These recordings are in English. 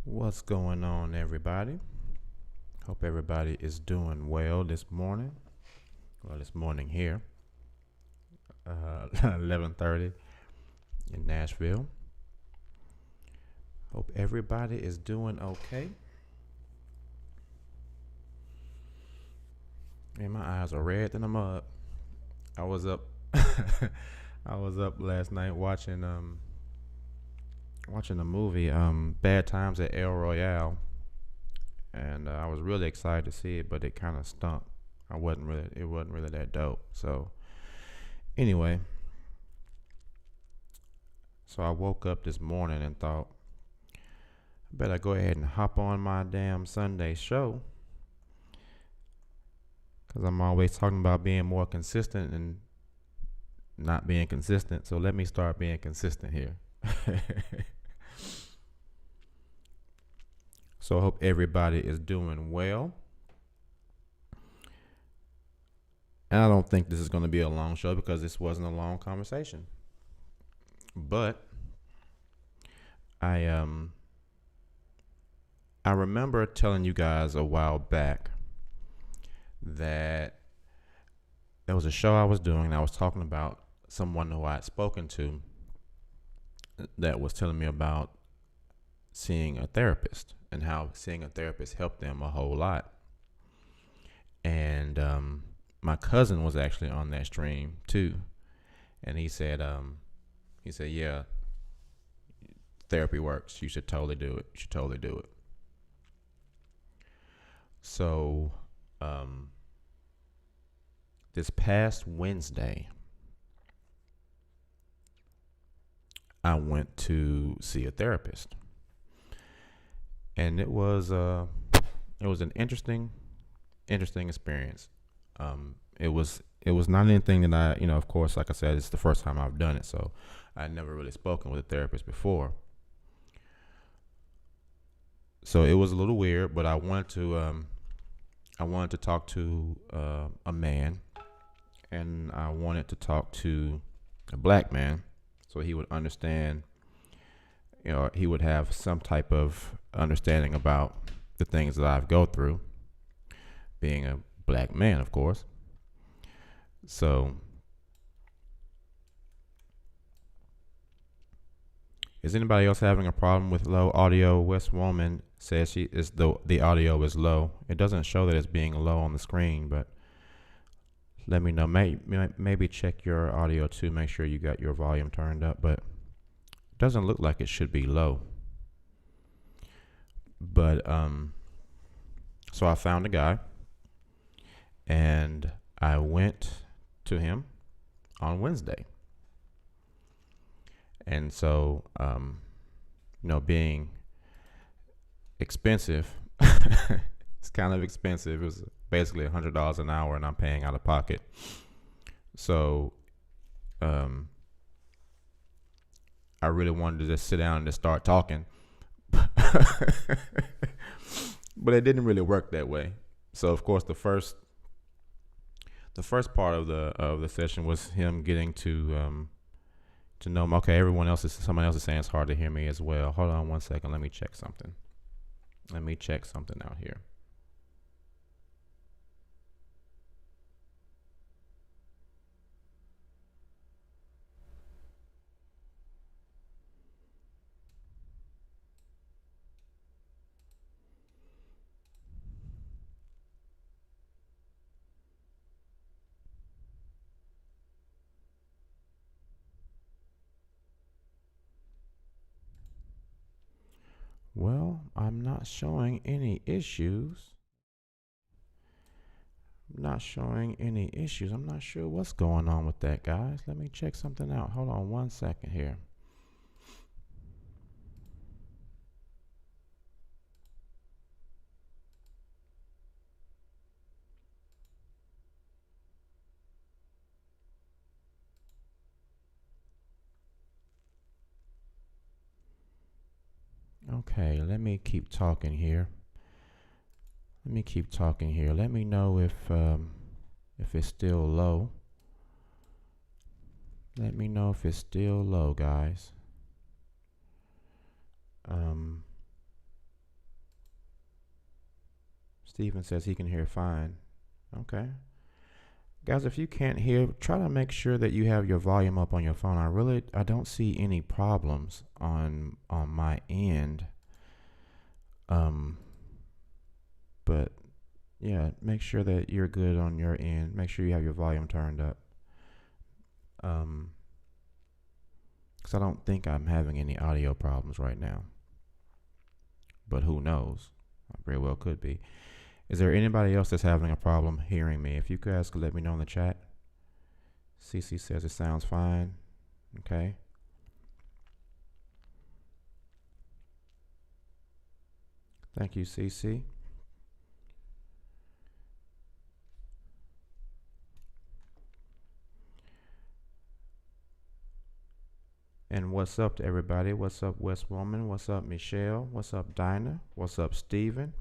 What's going on, everybody? Hope everybody is doing well this morning. Well, this morning here, 11:30 in Nashville. Hope everybody is doing okay. And my eyes are red and I'm up. I was up. I was up last night watching the movie Bad Times at El Royale, and I was really excited to see it, but it kind of stunk. It wasn't really that dope. So anyway, so I woke up this morning and thought, I better go ahead and hop on my damn Sunday show, because I'm always talking about being more consistent and not being consistent. So let me start being consistent here. So I hope everybody is doing well. And I don't think this is going to be a long show because this wasn't a long conversation. But I remember telling you guys a while back that there was a show I was doing and I was talking about someone who I had spoken to that was telling me about seeing a therapist and how seeing a therapist helped them a whole lot. And my cousin was actually on that stream too, and he said, yeah, therapy works. You should totally do it. You should totally do it. So this past Wednesday, I went to see a therapist, and it was an interesting experience. It was not anything that I, of course, like I said, it's the first time I've done it, so I'd never really spoken with a therapist before. So it was a little weird, but I wanted to talk to a man, and I wanted to talk to a black man, so he would understand. He would have some type of understanding about the things that I've go through, being a black man, of course. So, is anybody else having a problem with low audio? West Woman says the audio is low. It doesn't show that it's being low on the screen, but let me know. Maybe check your audio too. Make sure you got your volume turned up, but it doesn't look like it should be low. But so I found a guy, and I went to him on Wednesday. And so, being expensive, it's kind of expensive. It was basically $100 an hour, and I'm paying out of pocket. So, I really wanted to just sit down and just start talking, but it didn't really work that way. So, of course, the first part of the session was him getting to know him. Okay, someone else is saying it's hard to hear me as well. Hold on one second. Let me check something. Let me check something out here. Well, I'm not showing any issues. I'm not sure what's going on with that, guys. Let me check something out. Hold on one second here. Okay, let me keep talking here. Let me know if it's still low. Let me know if it's still low, guys. Stephen says he can hear fine. Okay. Guys, if you can't hear, try to make sure that you have your volume up on your phone. I don't see any problems on my end. But yeah, make sure that you're good on your end. Make sure you have your volume turned up. Because I don't think I'm having any audio problems right now. But who knows? I very well could be. Is there anybody else that's having a problem hearing me? If you guys could let me know in the chat. CC says it sounds fine. Okay. Thank you, CC. And what's up to everybody? What's up, West Woman? What's up, Michelle? What's up, Dinah? What's up, Steven?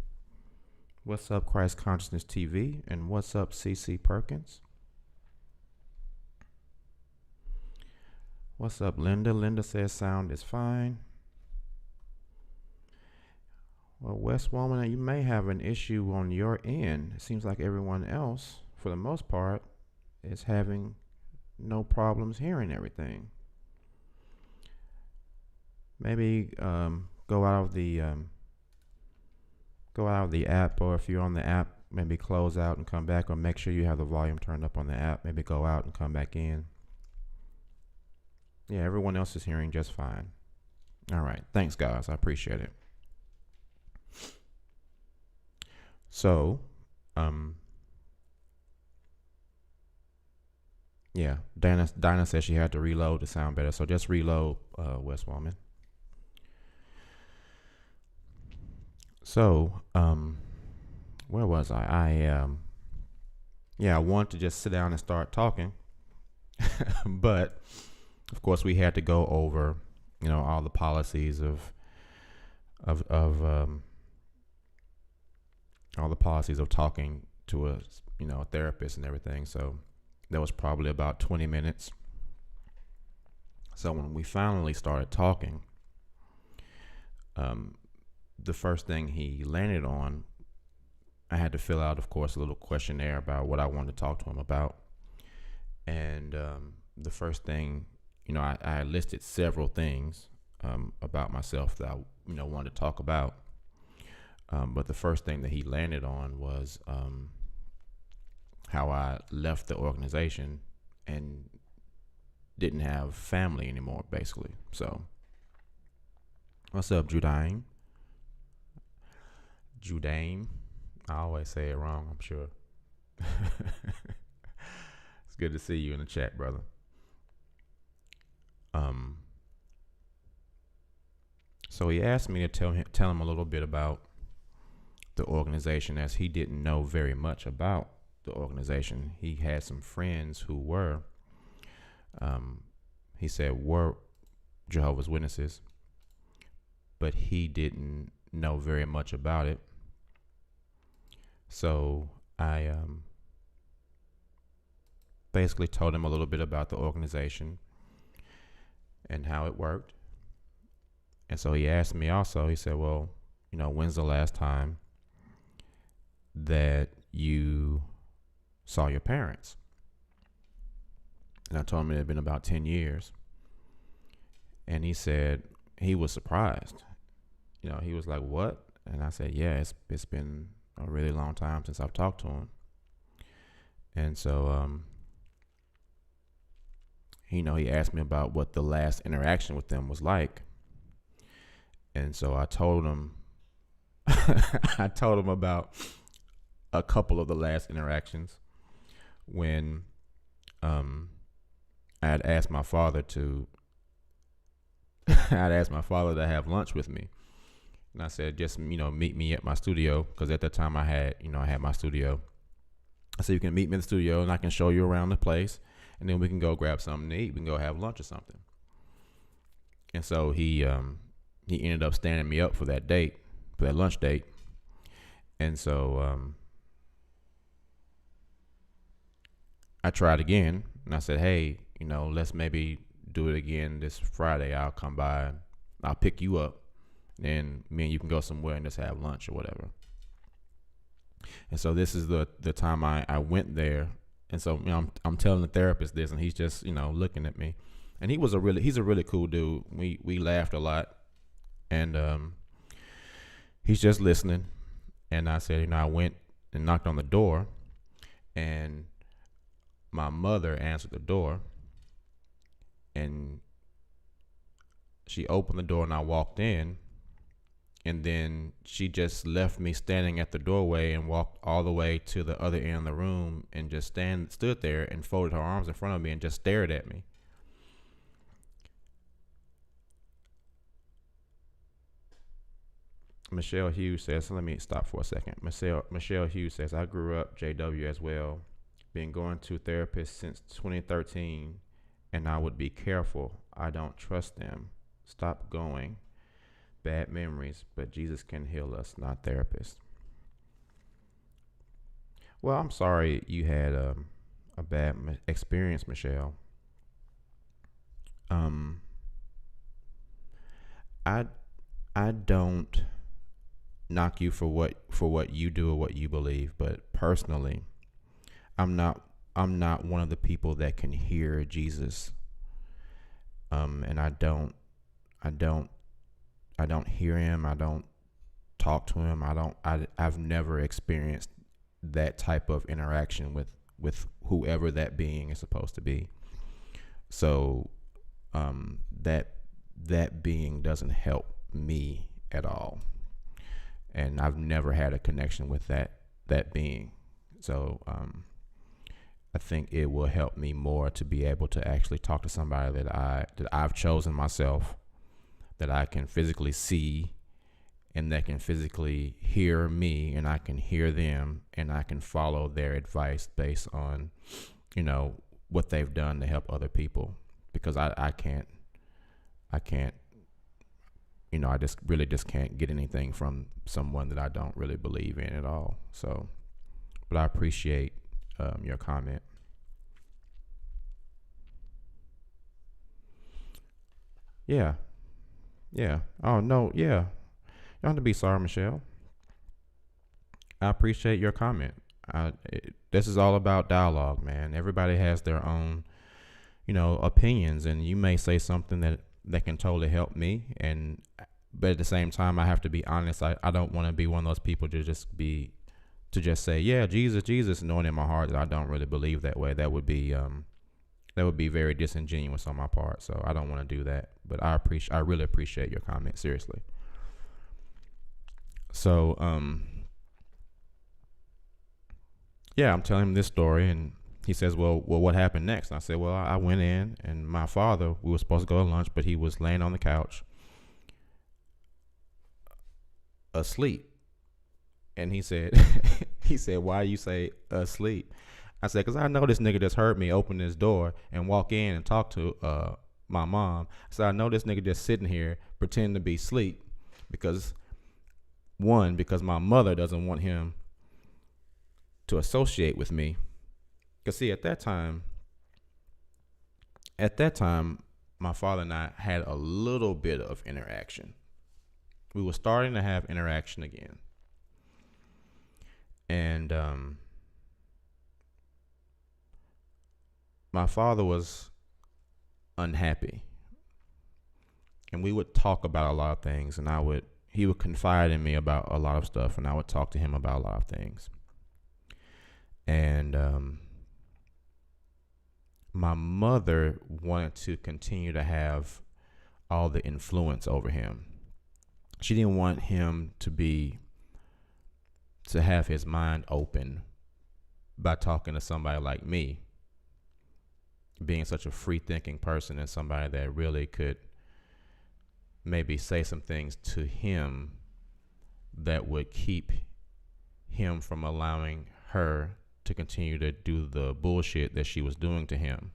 What's up, Christ Consciousness TV? And what's up, CC Perkins? What's up, Linda? Linda says sound is fine. Well, West Woman, you may have an issue on your end. It seems like everyone else, for the most part, is having no problems hearing everything. Maybe go out of the app, or if you're on the app, maybe close out and come back, or make sure you have the volume turned up on the app. Maybe go out and come back in. Yeah, everyone else is hearing just fine. All right, thanks guys, I appreciate it. So, yeah, Dinah said she had to reload to sound better, so just reload, West Woman. So, where was I? I wanted to just sit down and start talking, but of course we had to go over, all the policies of all the policies of talking to a therapist and everything. So that was probably about 20 minutes. So when we finally started talking, the first thing he landed on, I had to fill out, of course, a little questionnaire about what I wanted to talk to him about. And the first thing, I listed several things about myself that I wanted to talk about. But the first thing that he landed on was how I left the organization and didn't have family anymore, basically. So, what's up, Judaim? I always say it wrong, I'm sure. It's good to see you in the chat, brother. So he asked me to tell him a little bit about the organization, as he didn't know very much about the organization. He had some friends who were, he said, were Jehovah's Witnesses, but he didn't know very much about it. So I basically told him a little bit about the organization and how it worked. And so he asked me also, he said, well, when's the last time that you saw your parents? And I told him it had been about 10 years. And he said he was surprised. He was like, what? And I said, yeah, it's been a really long time since I've talked to him. And so, he asked me about what the last interaction with them was like. And so I told him, about a couple of the last interactions when I had asked my father to have lunch with me. And I said, just, meet me at my studio. Because at that time I had my studio. I said, you can meet me in the studio and I can show you around the place. And then we can go grab something to eat. We can go have lunch or something. And so he ended up standing me up for that date, for that lunch date. And so I tried again. And I said, hey, let's maybe do it again this Friday. I'll come by and I'll pick you up. Then me and you can go somewhere and just have lunch or whatever. And so this is the time I went there. And so, I'm telling the therapist this, and he's just, looking at me. And he's a really cool dude. We laughed a lot, and he's just listening. And I said, I went and knocked on the door, and my mother answered the door, and she opened the door, and I walked in, and then she just left me standing at the doorway and walked all the way to the other end of the room and just stood there and folded her arms in front of me and just stared at me. Michelle Hughes says, let me stop for a second. Michelle Hughes says, I grew up JW as well, been going to therapists since 2013, and I would be careful. I don't trust them. Stop going. Bad memories, but Jesus can heal us, not therapists. Well, I'm sorry you had a bad experience, Michelle. I don't knock you for what you do or what you believe, but personally, I'm not one of the people that can hear Jesus. And I don't hear him. I don't talk to him. I've never experienced that type of interaction with whoever that being is supposed to be. So that being doesn't help me at all. And I've never had a connection with that being. So I think it will help me more to be able to actually talk to somebody that I've chosen myself, that I can physically see, and that can physically hear me, and I can hear them, and I can follow their advice based on, what they've done to help other people. Because I can't, I just can't get anything from someone that I don't really believe in at all. So, but I appreciate your comment. Yeah. Oh, no. Yeah. You don't have to be sorry, Michelle. I appreciate your comment. This is all about dialogue, man. Everybody has their own, opinions, and you may say something that can totally help me, but at the same time, I have to be honest. I don't want to be one of those people to just say, yeah, Jesus, knowing in my heart that I don't really believe that way. That would be very disingenuous on my part. So I don't want to do that. But I really appreciate your comment, seriously. So yeah, I'm telling him this story, and he says, well, what happened next? And I said, well, I went in, and my father, we were supposed to go to lunch, but he was laying on the couch asleep. And he said, why you say asleep? I said, because I know this nigga just heard me open this door and walk in and talk to my mom. So I know this nigga just sitting here pretending to be asleep because my mother doesn't want him to associate with me. Because see, at that time, my father and I had a little bit of interaction. We were starting to have interaction again. And my father was unhappy. And we would talk about a lot of things, and he would confide in me about a lot of stuff, and I would talk to him about a lot of things. And my mother wanted to continue to have all the influence over him. She didn't want him to have his mind open by talking to somebody like me, being such a free-thinking person and somebody that really could maybe say some things to him that would keep him from allowing her to continue to do the bullshit that she was doing to him.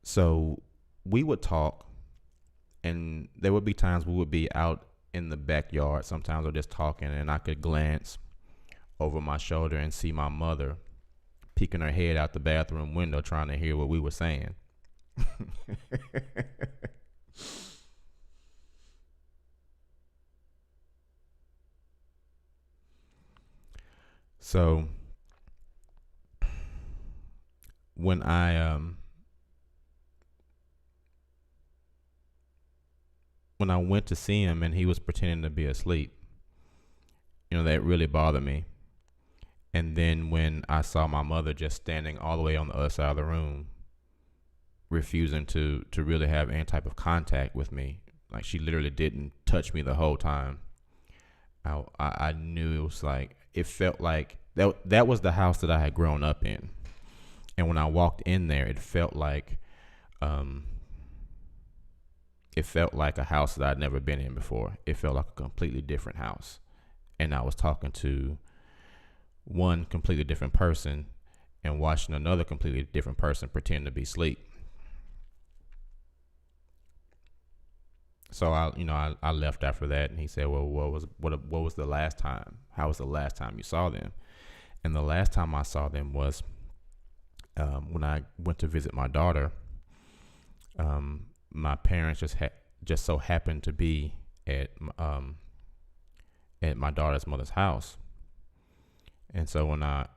So we would talk, and there would be times we would be out in the backyard. Sometimes we're just talking, and I could glance over my shoulder and see my mother peeking her head out the bathroom window trying to hear what we were saying. So when I went to see him and he was pretending to be asleep, that really bothered me. And then when I saw my mother just standing all the way on the other side of the room, refusing to really have any type of contact with me, like she literally didn't touch me the whole time, I knew it was like, it felt like that was the house that I had grown up in. And when I walked in there, um, it felt like a house that I'd never been in before. It felt like a completely different house. And I was talking to one completely different person and watching another completely different person pretend to be asleep. So I left after that, and he said, "Well, what was the last time? How was the last time you saw them?" And the last time I saw them was when I went to visit my daughter. My parents just so happened to be at my daughter's mother's house, and so when I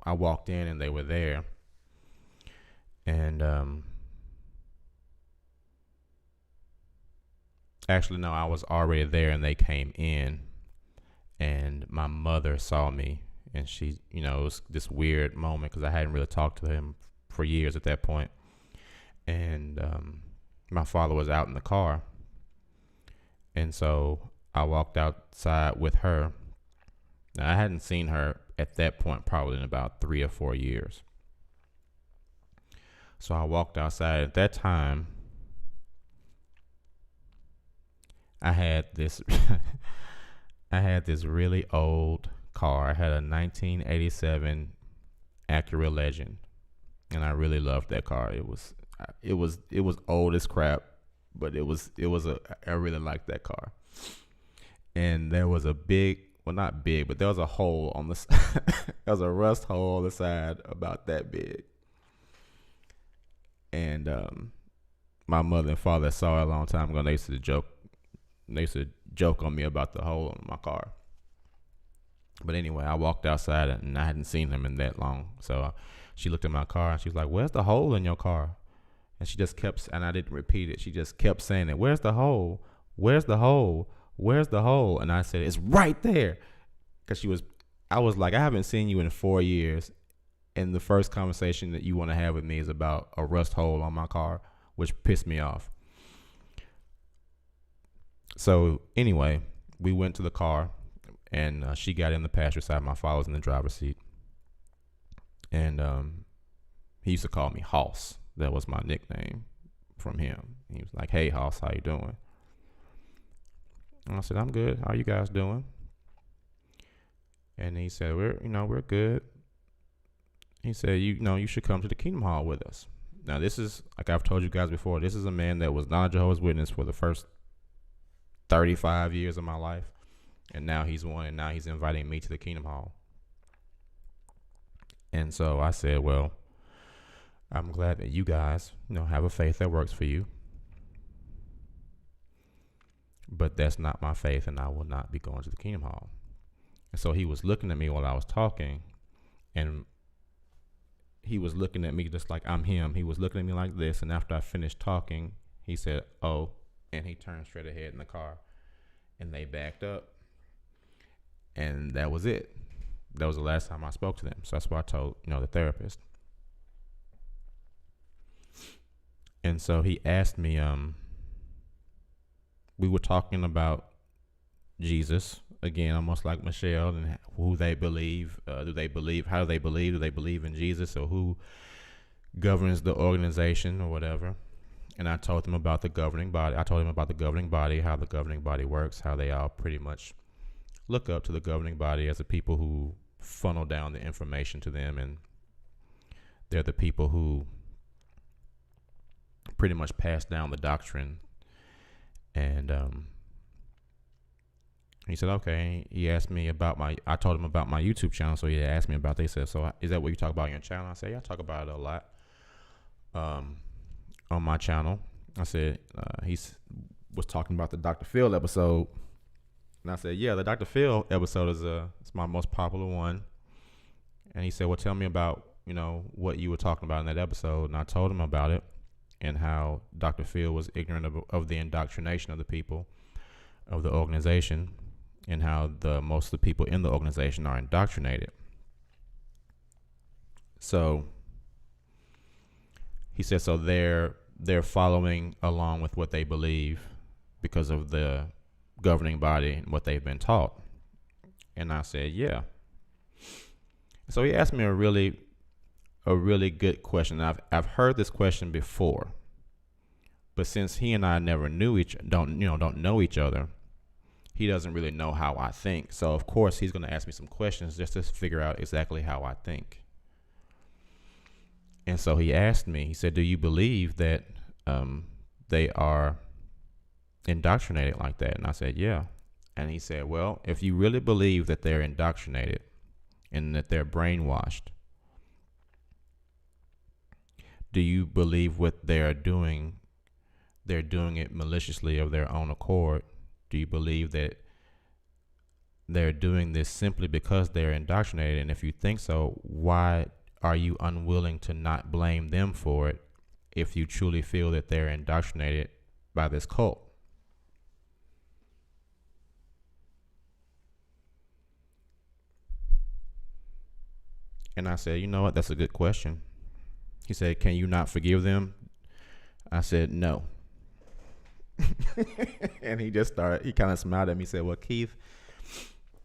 walked in and they were there, and actually no, I was already there and they came in, and my mother saw me, and she, it was this weird moment because I hadn't really talked to him for years at that point, and my father was out in the car, and so I walked outside with her. Now, I hadn't seen her at that point probably in about 3 or 4 years. So I walked outside. At that time, I had this I had this really old car. I had a 1987 Acura Legend, and I really loved that car. It was old as crap, but I really liked that car. And there was a big, well, not big, but there was a hole on the there was a rust hole on the side about that big. And my mother and father saw it a long time ago. And they used to joke on me about the hole in my car. But anyway, I walked outside and I hadn't seen them in that long. So she looked at my car and she was like, "Where's the hole in your car?" And she just kept, and I didn't repeat it. She just kept saying it. "Where's the hole? Where's the hole? Where's the hole?" And I said, "It's right there." Because I was like, "I haven't seen you in 4 years. And the first conversation that you want to have with me is about a rust hole on my car," which pissed me off. So anyway, we went to the car, and she got in the passenger side. My father was in the driver's seat. And he used to call me Hoss. That was my nickname from him. He was like, "Hey, Hoss, how you doing?" And I said, "I'm good. How you guys doing?" And he said, we're good." He said, "You should come to the Kingdom Hall with us." Now, this is, like I've told you guys before, this is a man that was not a Jehovah's Witness for the first 35 years of my life. And now he's inviting me to the Kingdom Hall. And so I said, "Well, I'm glad that you guys, have a faith that works for you. But that's not my faith, and I will not be going to the Kingdom Hall." And so he was looking at me while I was talking, and he was looking at me just like I'm him. He was looking at me like this, and after I finished talking, he said, "Oh," and he turned straight ahead in the car, and they backed up, and that was it. That was the last time I spoke to them. So that's what I told, the therapist. And so he asked me, we were talking about Jesus again, almost like Michelle, and who they believe. How do they believe? Do they believe in Jesus, or who governs the organization or whatever? And I told him about the governing body. How the governing body works, how they all pretty much look up to the governing body as the people who funnel down the information to them, and they're the people who pretty much pass down the doctrine. And He said, okay. He asked me about I told him about my YouTube channel. So he asked me about it. He said, so is that what you talk about on your channel? I said, yeah, I talk about it a lot on my channel. I said, he was talking about the Dr. Phil episode. And I said, yeah, the Dr. Phil episode it's my most popular one. And he said, well, tell me about, what you were talking about in that episode. And I told him about it and how Dr. Phil was ignorant of the indoctrination of the people of the organization, and how most of the people in the organization are indoctrinated. So he said, so they're following along with what they believe because of the governing body and what they've been taught. And I said, yeah. So he asked me a really good question. I've heard this question before, but since he and I never don't know each other, he doesn't really know how I think. So of course he's going to ask me some questions just to figure out exactly how I think. And so he asked me, he said, do you believe that they are indoctrinated like that? And I said, yeah. And he said, well, if you really believe that they're indoctrinated and that they're brainwashed, do you believe what they're doing it maliciously of their own accord? Do you believe that they're doing this simply because they're indoctrinated? And if you think so, why are you unwilling to not blame them for it if you truly feel that they're indoctrinated by this cult? And I said, you know what? That's a good question. He said, can you not forgive them? I said, no. And he kind of smiled at me and said, well, Keith,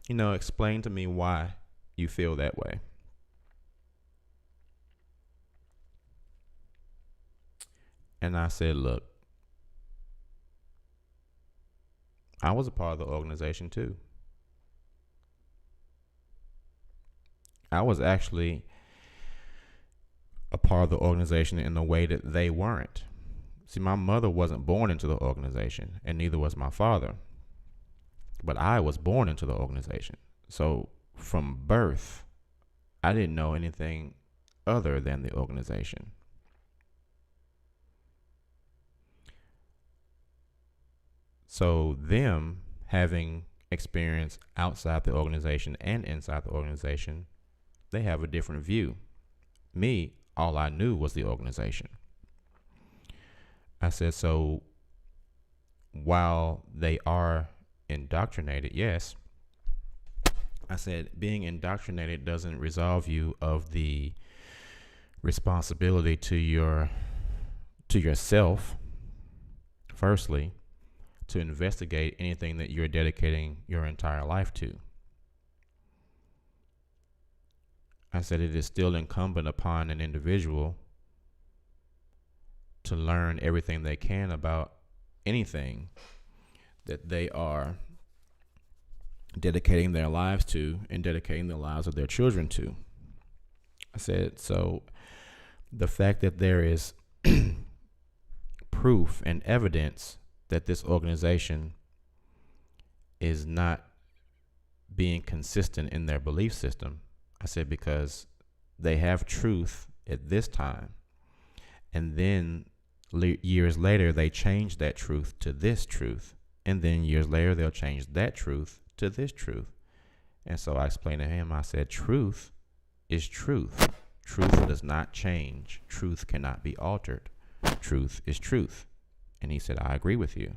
explain to me why you feel that way. And I said, look, I was a part of the organization too. I was actually a part of the organization in a way that they weren't. See, my mother wasn't born into the organization, and neither was my father. But I was born into the organization. So from birth, I didn't know anything other than the organization. So them having experience outside the organization and inside the organization, they have a different view. Me, all I knew was the organization. I said, so while they are indoctrinated, yes, I said, being indoctrinated doesn't absolve you of the responsibility to yourself, firstly, to investigate anything that you're dedicating your entire life to. I said, it is still incumbent upon an individual to learn everything they can about anything that they are dedicating their lives to and dedicating the lives of their children to. I said, so the fact that there is proof and evidence that this organization is not being consistent in their belief system, I said, because they have truth at this time, and then years later they change that truth to this truth, and then years later they'll change that truth to this truth. And so I explained to him, I said, truth is truth. Truth does not change. Truth cannot be altered. Truth is truth. And he said, I agree with you.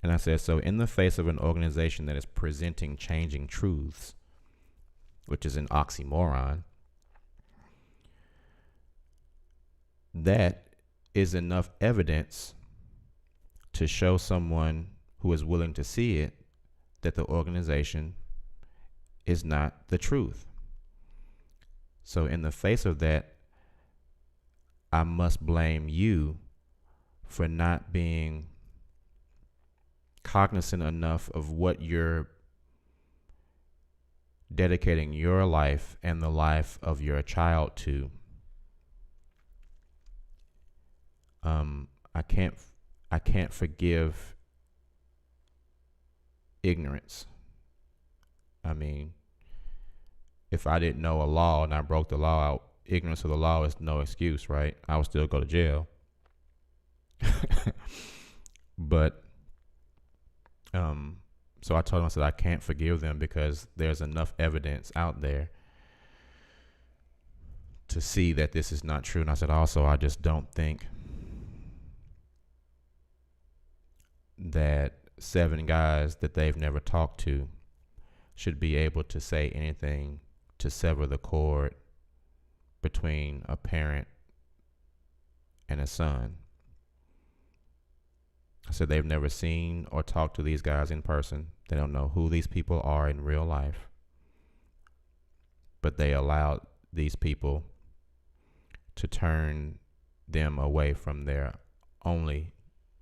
And I said, so in the face of an organization that is presenting changing truths, which is an oxymoron, that is enough evidence to show someone who is willing to see it that the organization is not the truth. So in the face of that, I must blame you for not being cognizant enough of what you're dedicating your life and the life of your child to. I can't forgive ignorance. I mean, if I didn't know a law and I broke the law out, ignorance of the law is no excuse, right? I would still go to jail. But so I told him, I said, I can't forgive them because there's enough evidence out there to see that this is not true. And I said, also, I just don't think that 7 guys that they've never talked to should be able to say anything to sever the cord between a parent and a son. I said they've never seen or talked to these guys in person. They don't know who these people are in real life. But they allowed these people to turn them away from their only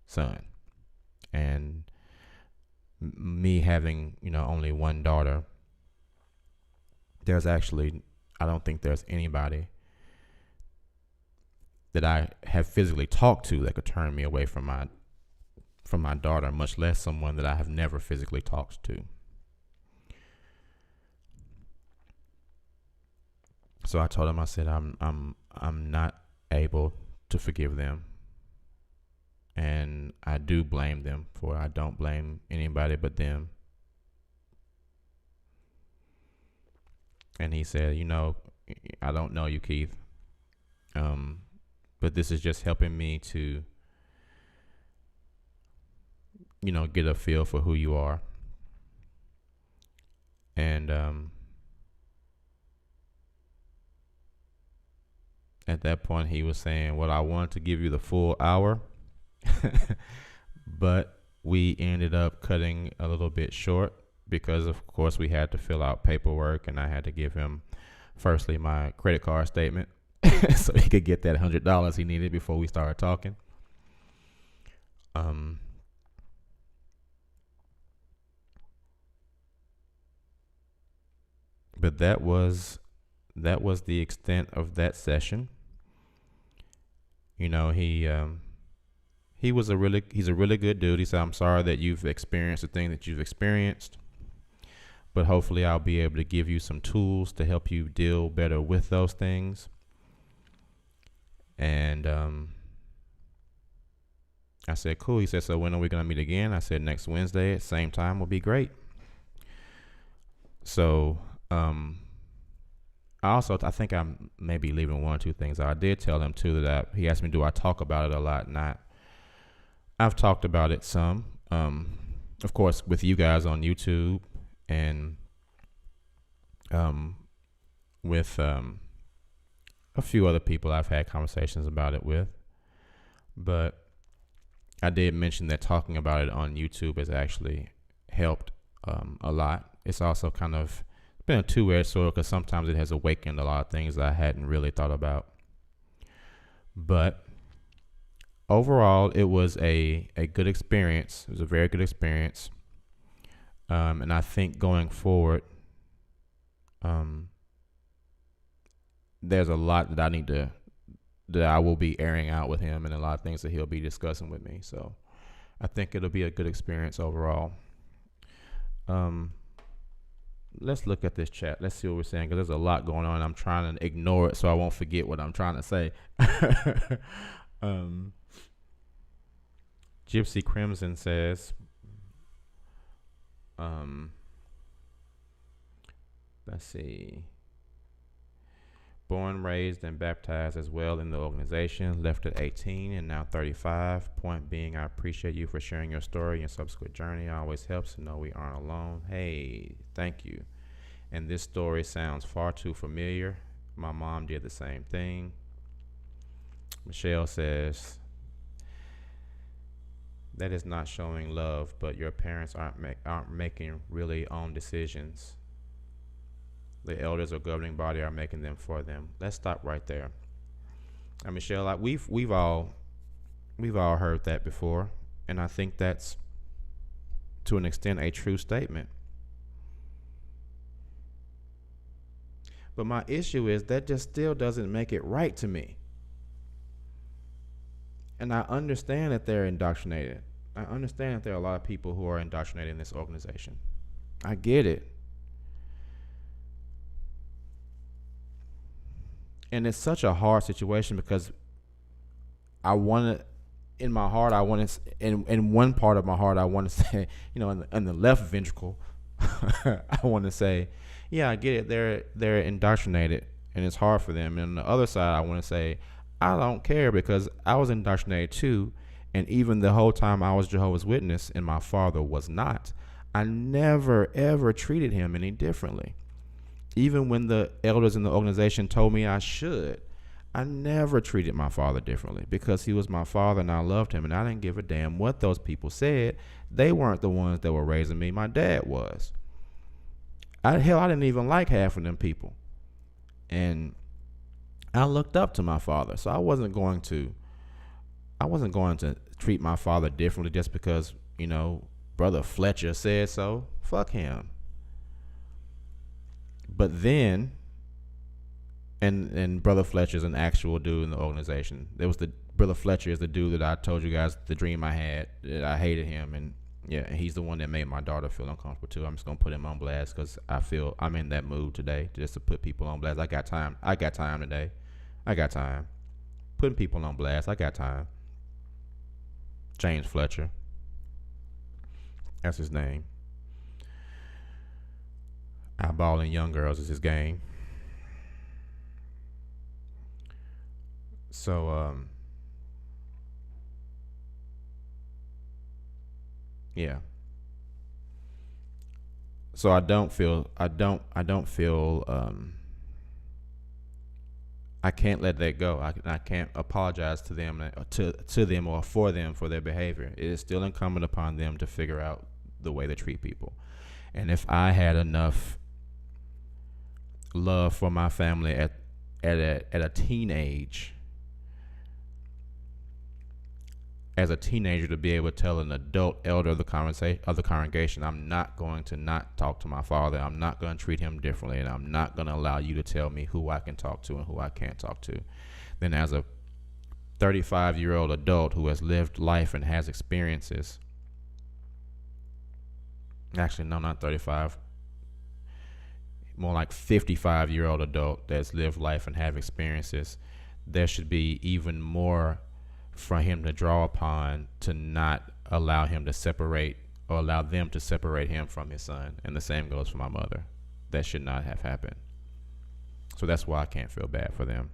son. And me having, only one daughter, I don't think there's anybody that I have physically talked to that could turn me away from my daughter, much less someone that I have never physically talked to. So I told him, I said, I'm not able to forgive them. And I do blame them for it. I don't blame anybody but them. And he said, I don't know you, Keith. But this is just helping me to, get a feel for who you are. And at that point, he was saying, well, I wanted to give you the full hour, but we ended up cutting a little bit short because, of course, we had to fill out paperwork, and I had to give him, firstly, my credit card statement so he could get that $100 he needed before we started talking. But that was the extent of that session. He's a really good dude. He said, I'm sorry that you've experienced the thing that you've experienced, but hopefully I'll be able to give you some tools to help you deal better with those things. And I said, cool. He said, so when are we going to meet again? I said, next Wednesday at same time will be great. So I think I'm maybe leaving one or two things out. I did tell him too that he asked me, do I talk about it a lot? And I've talked about it some, of course, with you guys on YouTube and with a few other people I've had conversations about it with. But I did mention that talking about it on YouTube has actually helped a lot. It's also kind of been a two-edged sword because sometimes it has awakened a lot of things that I hadn't really thought about. But overall, it was a good experience. It was a very good experience. And I think going forward, there's a lot that I will be airing out with him, and a lot of things that he'll be discussing with me. So I think it'll be a good experience overall. Let's look at this chat. Let's see what we're saying, because there's a lot going on. I'm trying to ignore it so I won't forget what I'm trying to say. Gypsy Crimson says, let's see. Born, raised, and baptized as well in the organization. Left at 18 and now 35. Point being, I appreciate you for sharing your story and subsequent journey. It always helps to know we aren't alone. Hey, thank you. And this story sounds far too familiar. My mom did the same thing. Michelle says, that is not showing love, but your parents aren't making really own decisions. The elders or governing body are making them for them. Let's stop right there. And Michelle, we've all heard that before, and I think that's to an extent a true statement. But my issue is that just still doesn't make it right to me. And I understand that they're indoctrinated. I understand that there are a lot of people who are indoctrinated in this organization. I get it. And it's such a hard situation because I want to, in my heart, I want to, in one part of my heart, I want to say, in the left ventricle, I want to say, yeah, I get it. They're indoctrinated, and it's hard for them. And on the other side, I want to say, I don't care because I was indoctrinated too. And even the whole time I was Jehovah's Witness and my father was not, I never, ever treated him any differently. Even when the elders in the organization told me I should, I never treated my father differently because he was my father and I loved him and I didn't give a damn what those people said. They weren't the ones that were raising me. My dad was. I didn't even like half of them people. And I looked up to my father. So I wasn't going to treat my father differently just because, Brother Fletcher said so. Fuck him. But then, and Brother Fletcher is an actual dude in the organization. Brother Fletcher is the dude that I told you guys the dream I had, that I hated him. And yeah, he's the one that made my daughter feel uncomfortable too. I'm just going to put him on blast because I feel I'm in that mood today just to put people on blast. I got time today. I got time. Putting people on blast. I got time. James Fletcher. That's his name. Eyeballing young girls is his game. So, yeah. So I don't feel, I can't let that go. I can't apologize to them, to them or for them for their behavior. It is still incumbent upon them to figure out the way they treat people. And if I had enough love for my family at a teenage, as a teenager, to be able to tell an adult elder of the congregation, I'm not going to not talk to my father. I'm not going to treat him differently, and I'm not going to allow you to tell me who I can talk to and who I can't talk to. Then as a 35-year-old adult who has lived life and has experiences, actually, no, not 35, more like 55-year-old adult that's lived life and have experiences, there should be even more for him to draw upon to not allow him to separate or allow them to separate him from his son. And the same goes for my mother. That should not have happened. So that's why I can't feel bad for them.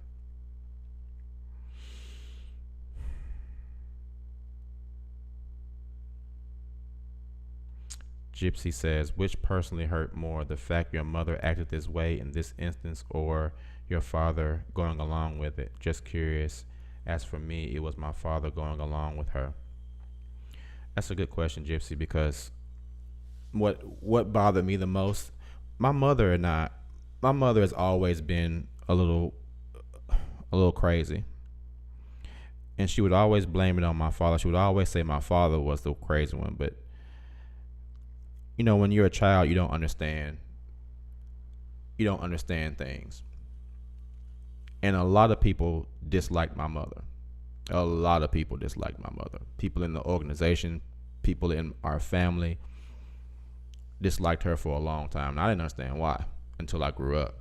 Gypsy says, which personally hurt more, the fact your mother acted this way in this instance or your father going along with it? Just curious. As for me, it was my father going along with her. That's a good question, Gypsy, because what bothered me the most, my mother has always been a little crazy. And she would always blame it on my father. She would always say my father was the crazy one. But, when you're a child, you don't understand. You don't understand things. And a lot of people disliked my mother. A lot of people disliked my mother. People in the organization, people in our family disliked her for a long time. And I didn't understand why until I grew up.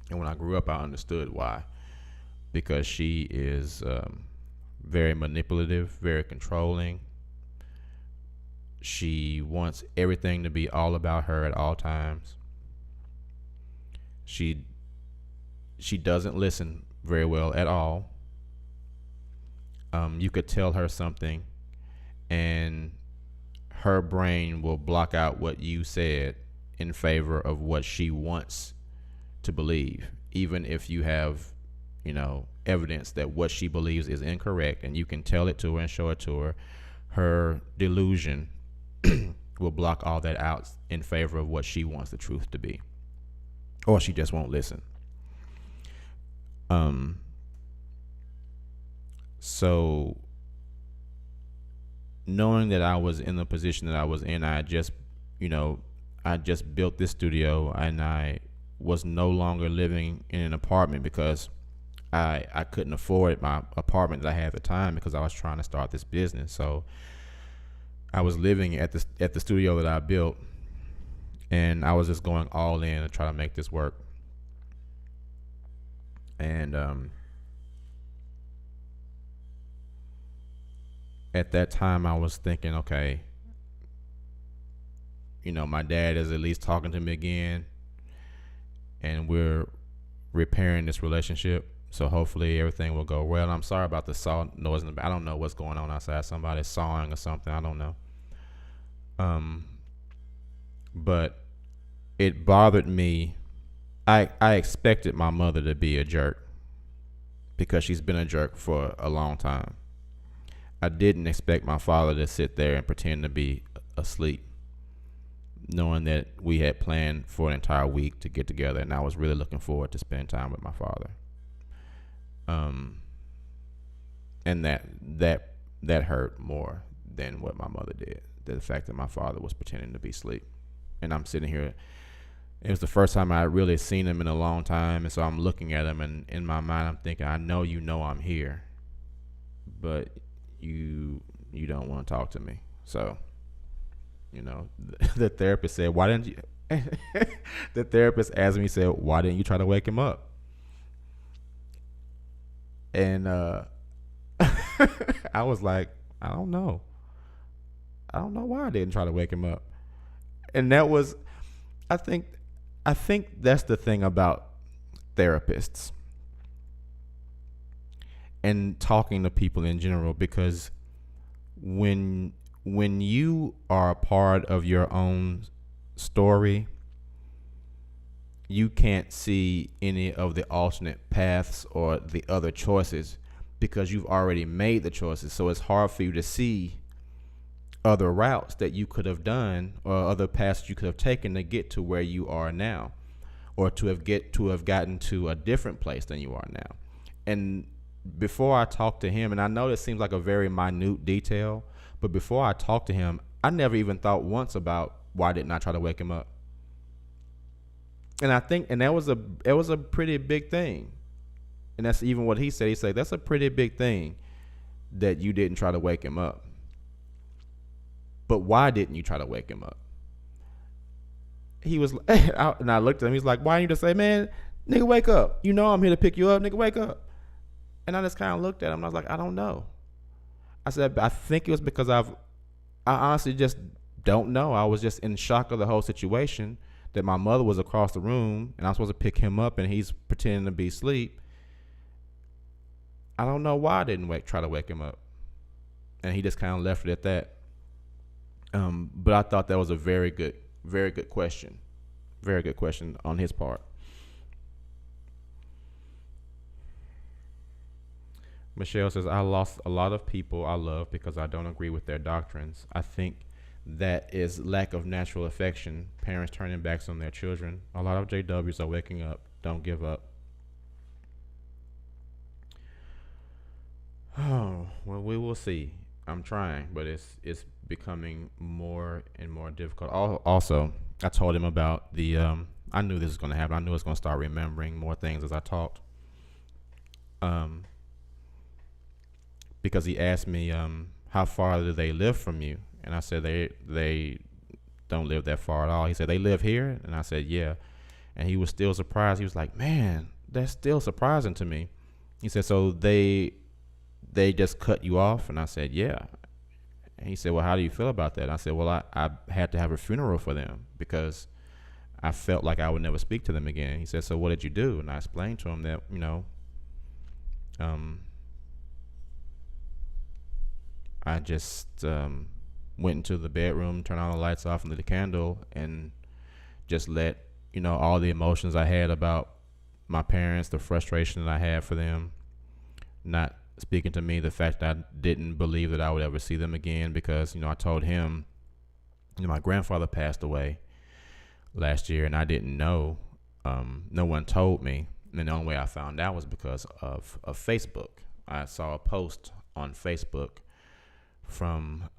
And when I grew up, I understood why. Because she is very manipulative, very controlling. She wants everything to be all about her at all times. She doesn't listen very well at all. You could tell her something and her brain will block out what you said in favor of what she wants to believe, even if you have, evidence that what she believes is incorrect, and you can tell it to her and show it to her. Her delusion will block all that out in favor of what she wants the truth to be, or she just won't listen. So knowing that I was in the position that I was in, I just built this studio, and I was no longer living in an apartment because I couldn't afford my apartment that I had at the time because I was trying to start this business. So I was living at the studio that I built, and I was just going all in to try to make this work. And at that time, I was thinking, okay, my dad is at least talking to me again, and we're repairing this relationship. So hopefully everything will go well. I'm sorry about the saw noise in the back. I don't know what's going on outside. Somebody's sawing or something. I don't know. But it bothered me. I expected my mother to be a jerk because she's been a jerk for a long time. I didn't expect my father to sit there and pretend to be asleep, knowing that we had planned for an entire week to get together, and I was really looking forward to spending time with my father. And that hurt more than what my mother did. The fact that my father was pretending to be asleep, and I'm sitting here. It was the first time I had really seen him in a long time, and so I'm looking at him, and in my mind I'm thinking, I know I'm here, but you don't want to talk to me. So, the therapist said, "Why didn't you?" The therapist asked me, said, "Why didn't you try to wake him up?" And I was like, I don't know why I didn't try to wake him up. And that was, I think that's the thing about therapists and talking to people in general, because when you are a part of your own story, you can't see any of the alternate paths or the other choices because you've already made the choices. So it's hard for you to see other routes that you could have done or other paths you could have taken to get to where you are now, or to have gotten to a different place than you are now. And before I talked to him, and I know this seems like a very minute detail, but before I talked to him, I never even thought once about why didn't I try to wake him up. And I think, and that was a pretty big thing. And that's even what he said. He said, that's a pretty big thing that you didn't try to wake him up. But why didn't you try to wake him up? He was, and I looked at him, he's like, why didn't you just say, man, nigga, wake up. You know I'm here to pick you up, nigga, wake up. And I just kind of looked at him, and I was like, I don't know. I said, I think it was because I honestly just don't know. I was just in shock of the whole situation, that my mother was across the room and I'm supposed to pick him up and he's pretending to be asleep. I don't know why I didn't try to wake him up. And he just kind of left it at that. But I thought that was a very good question. Very good question on his part. Michelle says, I lost a lot of people I love because I don't agree with their doctrines. I think that is lack of natural affection, parents turning backs on their children. A lot of JWs are waking up. Don't give up. Oh, well, we will see. I'm trying, but it's becoming more and more difficult. Also, I told him about the, I knew this was going to happen. I knew I was going to start remembering more things as I talked. Because he asked me, how far do they live from you? And I said, they don't live that far at all. He said, they live here? And I said, yeah. And he was still surprised. He was like, man, that's still surprising to me. He said, so they just cut you off? And I said, yeah. And he said, well, how do you feel about that? And I said, well, I had to have a funeral for them because I felt like I would never speak to them again. He said, so what did you do? And I explained to him that, I just went into the bedroom, turned all the lights off and lit a candle, and just let, all the emotions I had about my parents, the frustration that I had for them, not speaking to me, the fact that I didn't believe that I would ever see them again because, I told him, my grandfather passed away last year and I didn't know. No one told me. And the only way I found out was because of Facebook. I saw a post on Facebook from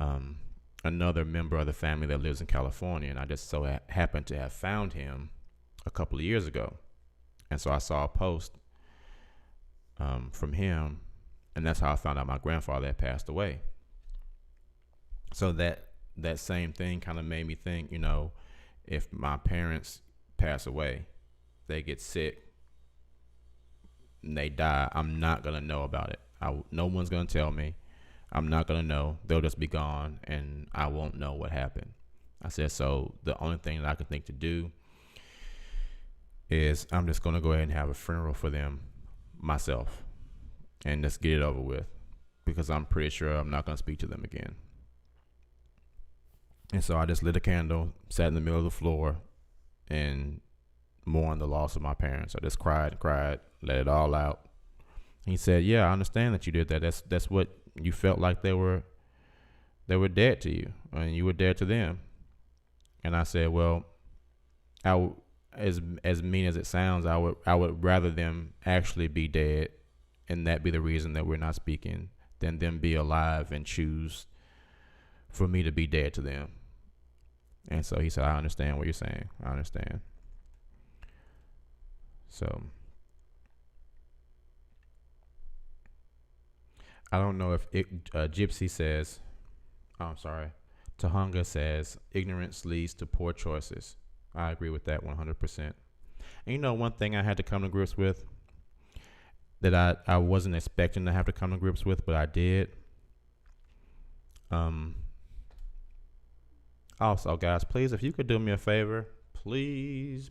another member of the family that lives in California, and I just so happened to have found him a couple of years ago. And so I saw a post from him, and that's how I found out my grandfather had passed away. So that that same thing kind of made me think, if my parents pass away, they get sick, and they die, I'm not going to know about it. No one's going to tell me. I'm not going to know. They'll just be gone, and I won't know what happened. I said, so the only thing that I can think to do is I'm just going to go ahead and have a funeral for them myself and just get it over with, because I'm pretty sure I'm not going to speak to them again. And so I just lit a candle, sat in the middle of the floor, and mourned the loss of my parents. I just cried, let it all out. He said, yeah, I understand that you did that. That's what you felt like they were dead to you, and you were dead to them. And I said, well, as mean as it sounds, I would rather them actually be dead, and that be the reason that we're not speaking, than them be alive and choose for me to be dead to them. And so he said, I understand what you're saying. I understand. So I don't know if Gypsy says, Tahunga says, ignorance leads to poor choices. I agree with that 100%. And one thing I had to come to grips with that I wasn't expecting to have to come to grips with, but I did. Also, guys, please, if you could do me a favor, please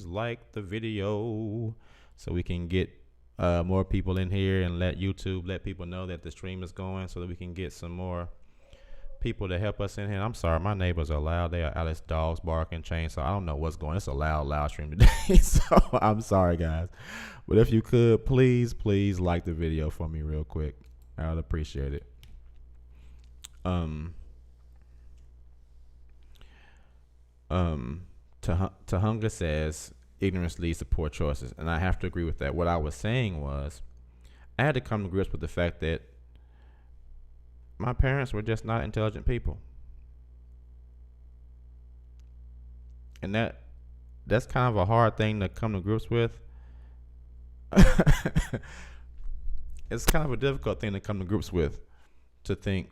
like the video so we can get more people in here, and let people know that the stream is going, so that we can get some more people to help us in here. I'm sorry, my neighbors are loud. They are Alice dogs barking, chainsaw. I don't know what's going on. It's a loud stream today. So I'm sorry, guys. But if you could, please like the video for me real quick. I would appreciate it. Tahunga says ignorance leads to poor choices, and I have to agree with that. What I was saying was, I had to come to grips with the fact that my parents were just not intelligent people, and that's kind of a hard thing to come to grips with. It's kind of a difficult thing to come to grips with, to think,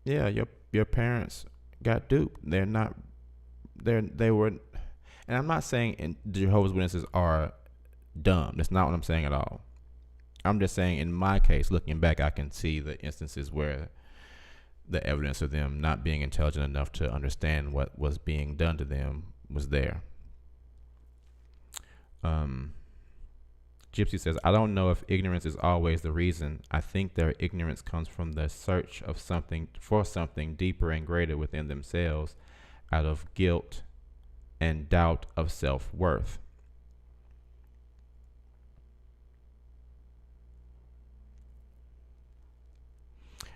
yeah, your parents got duped. They were, and I'm not saying Jehovah's Witnesses are dumb. That's not what I'm saying at all. I'm just saying, in my case, looking back, I can see the instances where the evidence of them not being intelligent enough to understand what was being done to them was there. Gypsy says, I don't know if ignorance is always the reason. I think their ignorance comes from the search of something deeper and greater within themselves, out of guilt and doubt of self-worth.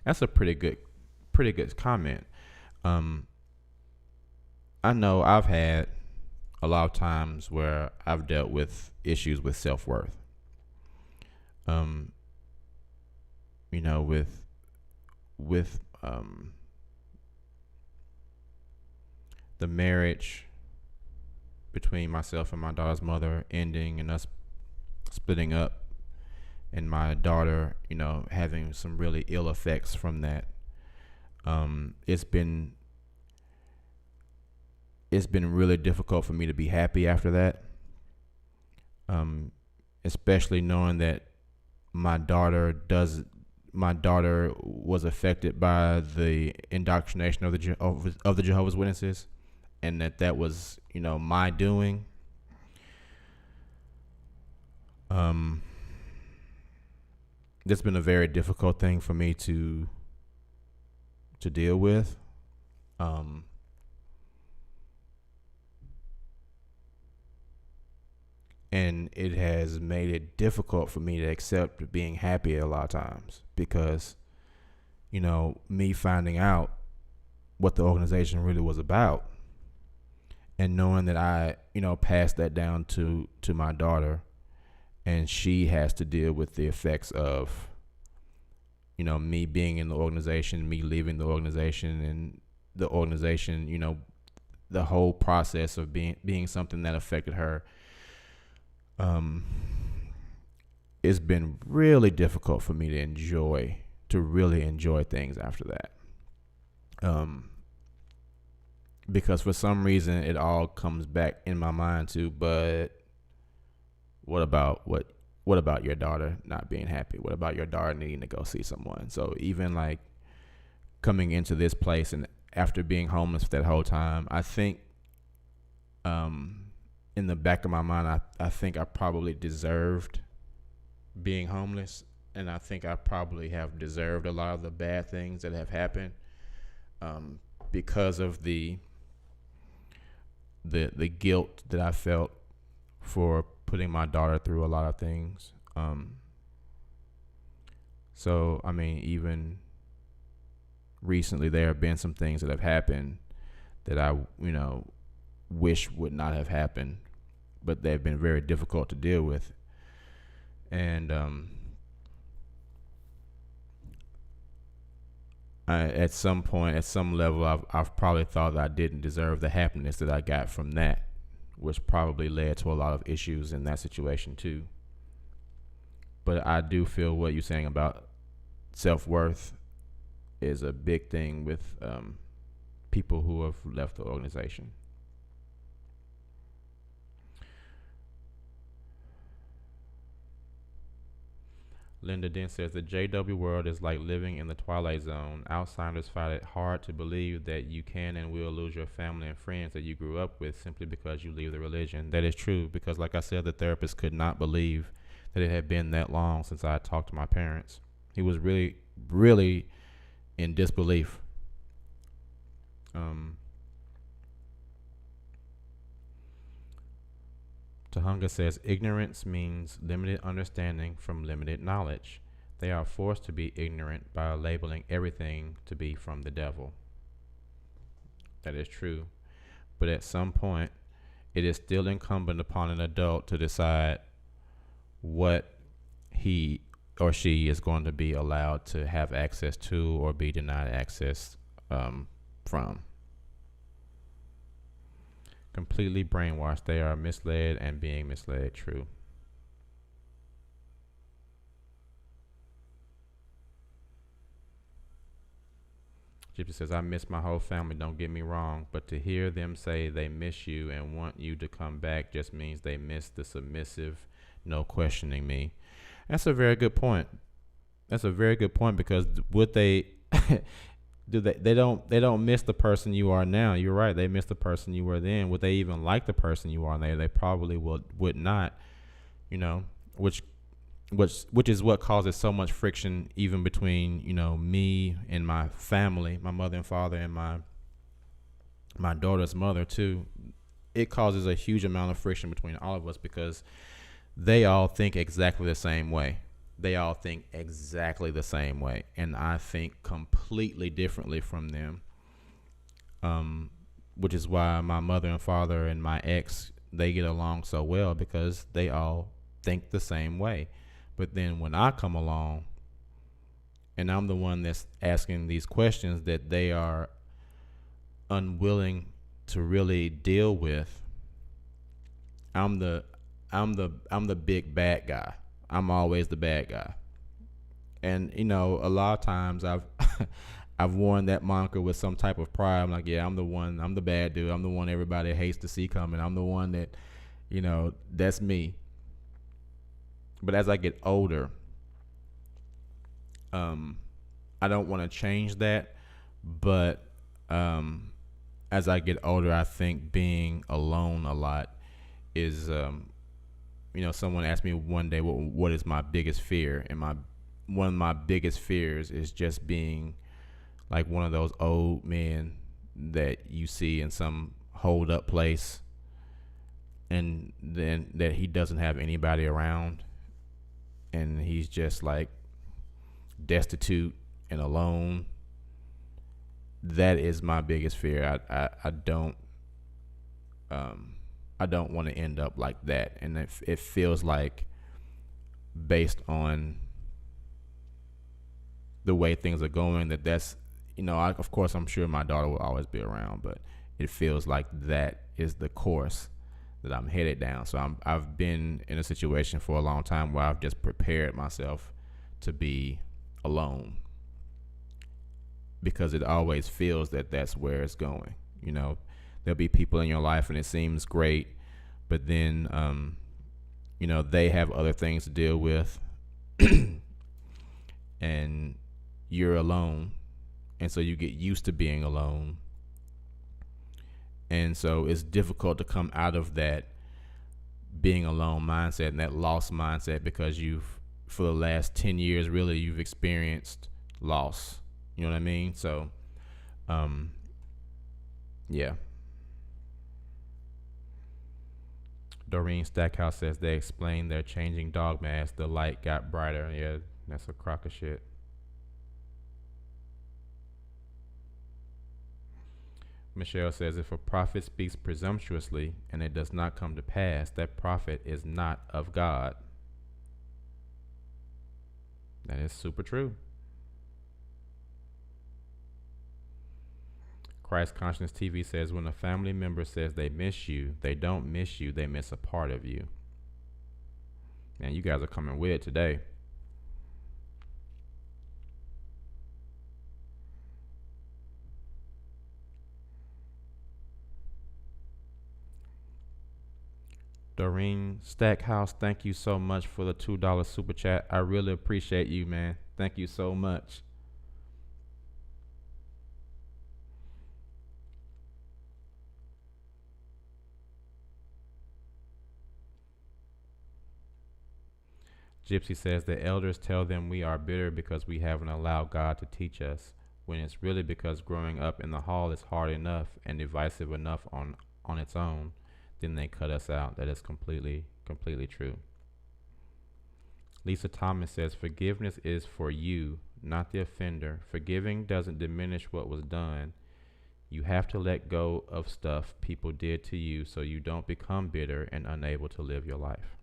That's a pretty good comment. I know I've had a lot of times where I've dealt with issues with self-worth. With the marriage between myself and my daughter's mother ending, and us splitting up, and my daughter, having some really ill effects from that. It's been really difficult for me to be happy after that. Especially knowing that my daughter was affected by the indoctrination of the Jehovah's Witnesses, and that was, my doing. It's been a very difficult thing for me to deal with. And it has made it difficult for me to accept being happy a lot of times, because, me finding out what the organization really was about, and knowing that I, passed that down to my daughter, and she has to deal with the effects of, me being in the organization, me leaving the organization, and the organization, the whole process of being something that affected her. it's been really difficult for me to really enjoy things after that. Because for some reason it all comes back in my mind too. But what about your daughter not being happy? What about your daughter needing to go see someone? So even like coming into this place and after being homeless that whole time, I think in the back of my mind, I think I probably deserved being homeless, and I think I probably have deserved a lot of the bad things that have happened because of the guilt that I felt for putting my daughter through a lot of things. So I mean, even recently there have been some things that have happened that I wish would not have happened, but they've been very difficult to deal with. And at some point, at some level, I've probably thought that I didn't deserve the happiness that I got from that, which probably led to a lot of issues in that situation too. But I do feel what you're saying about self-worth is a big thing with people who have left the organization. Linda Dent says the JW world is like living in the Twilight Zone. Outsiders find it hard to believe that you can and will lose your family and friends that you grew up with simply because you leave the religion. That is true, because like I said, the therapist could not believe that it had been that long since I had talked to my parents. He was really, really in disbelief. Tahunga says ignorance means limited understanding from limited knowledge. They are forced to be ignorant by labeling everything to be from the devil. That is true. But at some point, it is still incumbent upon an adult to decide what he or she is going to be allowed to have access to or be denied access from. Completely brainwashed. They are misled and being misled. True. Gypsy says, I miss my whole family, don't get me wrong, but to hear them say they miss you and want you to come back just means they miss the submissive, no questioning me. That's a very good point. That's a very good point, because would they they don't miss the person you are now. You're right. They miss the person you were then. Would they even like the person you are now? They probably would not, which is what causes so much friction even between, me and my family, my mother and father, and my daughter's mother too. It causes a huge amount of friction between all of us because they all think exactly the same way. They all think exactly the same way, and I think completely differently from them. Which is why my mother and father and my ex, they get along so well, because they all think the same way. But then when I come along and I'm the one that's asking these questions that they are unwilling to really deal with, I'm the big bad guy. I'm always the bad guy. And a lot of times I've worn that moniker with some type of pride. I'm like, yeah, I'm the bad dude. I'm the one everybody hates to see coming. I'm the one that, that's me. But as I get older, I don't want to change that. But as I get older, I think being alone a lot is, someone asked me one day, what is my biggest fear? And one of my biggest fears is just being like one of those old men that you see in some hold up place, and then that he doesn't have anybody around, and he's just like destitute and alone. That is my biggest fear. I don't want to end up like that. And it feels like, based on the way things are going, that's, of course, I'm sure my daughter will always be around, but it feels like that is the course that I'm headed down. So I've been in a situation for a long time where I've just prepared myself to be alone, because it always feels that that's where it's going. You know, there'll be people in your life and it seems great, but then, you know, they have other things to deal with and you're alone. And so you get used to being alone. And so it's difficult to come out of that being alone mindset and that lost mindset, because for the last 10 years, really, you've experienced loss. You know what I mean? So, yeah. Doreen Stackhouse says they explained their changing dogma as the light got brighter. Yeah, that's a crock of shit. Michelle says if a prophet speaks presumptuously and it does not come to pass, that prophet is not of God. That is super true. Christ Consciousness TV says when a family member says they miss you, they don't miss you, they miss a part of you. Man, you guys are coming with it today. Doreen Stackhouse, thank you so much for the $2 super chat. I really appreciate you, man. Thank you so much. Gypsy says the elders tell them we are bitter because we haven't allowed God to teach us, when it's really because growing up in the hall is hard enough and divisive enough on its own. Then they cut us out. That is completely true. Lisa Thomas says forgiveness is for you, not the offender. Forgiving doesn't diminish what was done. You have to let go of stuff people did to you so you don't become bitter and unable to live your life.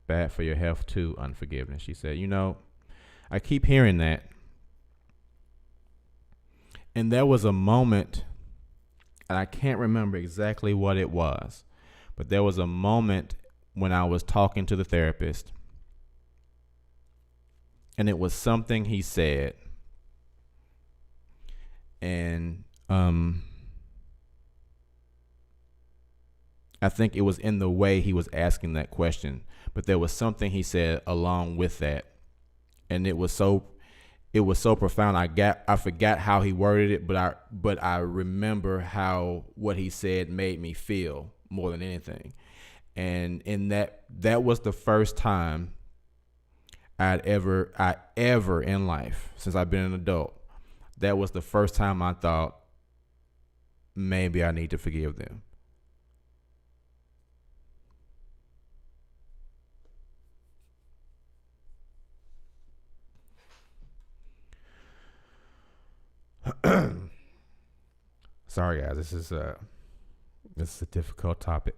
Bad for your health too, unforgiveness. She said, you know, I keep hearing that. And there was a moment, and I can't remember exactly what it was, but there was a moment when I was talking to the therapist, and it was something he said. And I think it was in the way he was asking that question, but there was something he said along with that, and it was so profound. I forgot how he worded it, but I remember how what he said made me feel more than anything. And in that was the first time I ever in life, since I've been an adult, that was the first time I thought maybe I need to forgive them. Sorry guys, this is a difficult topic.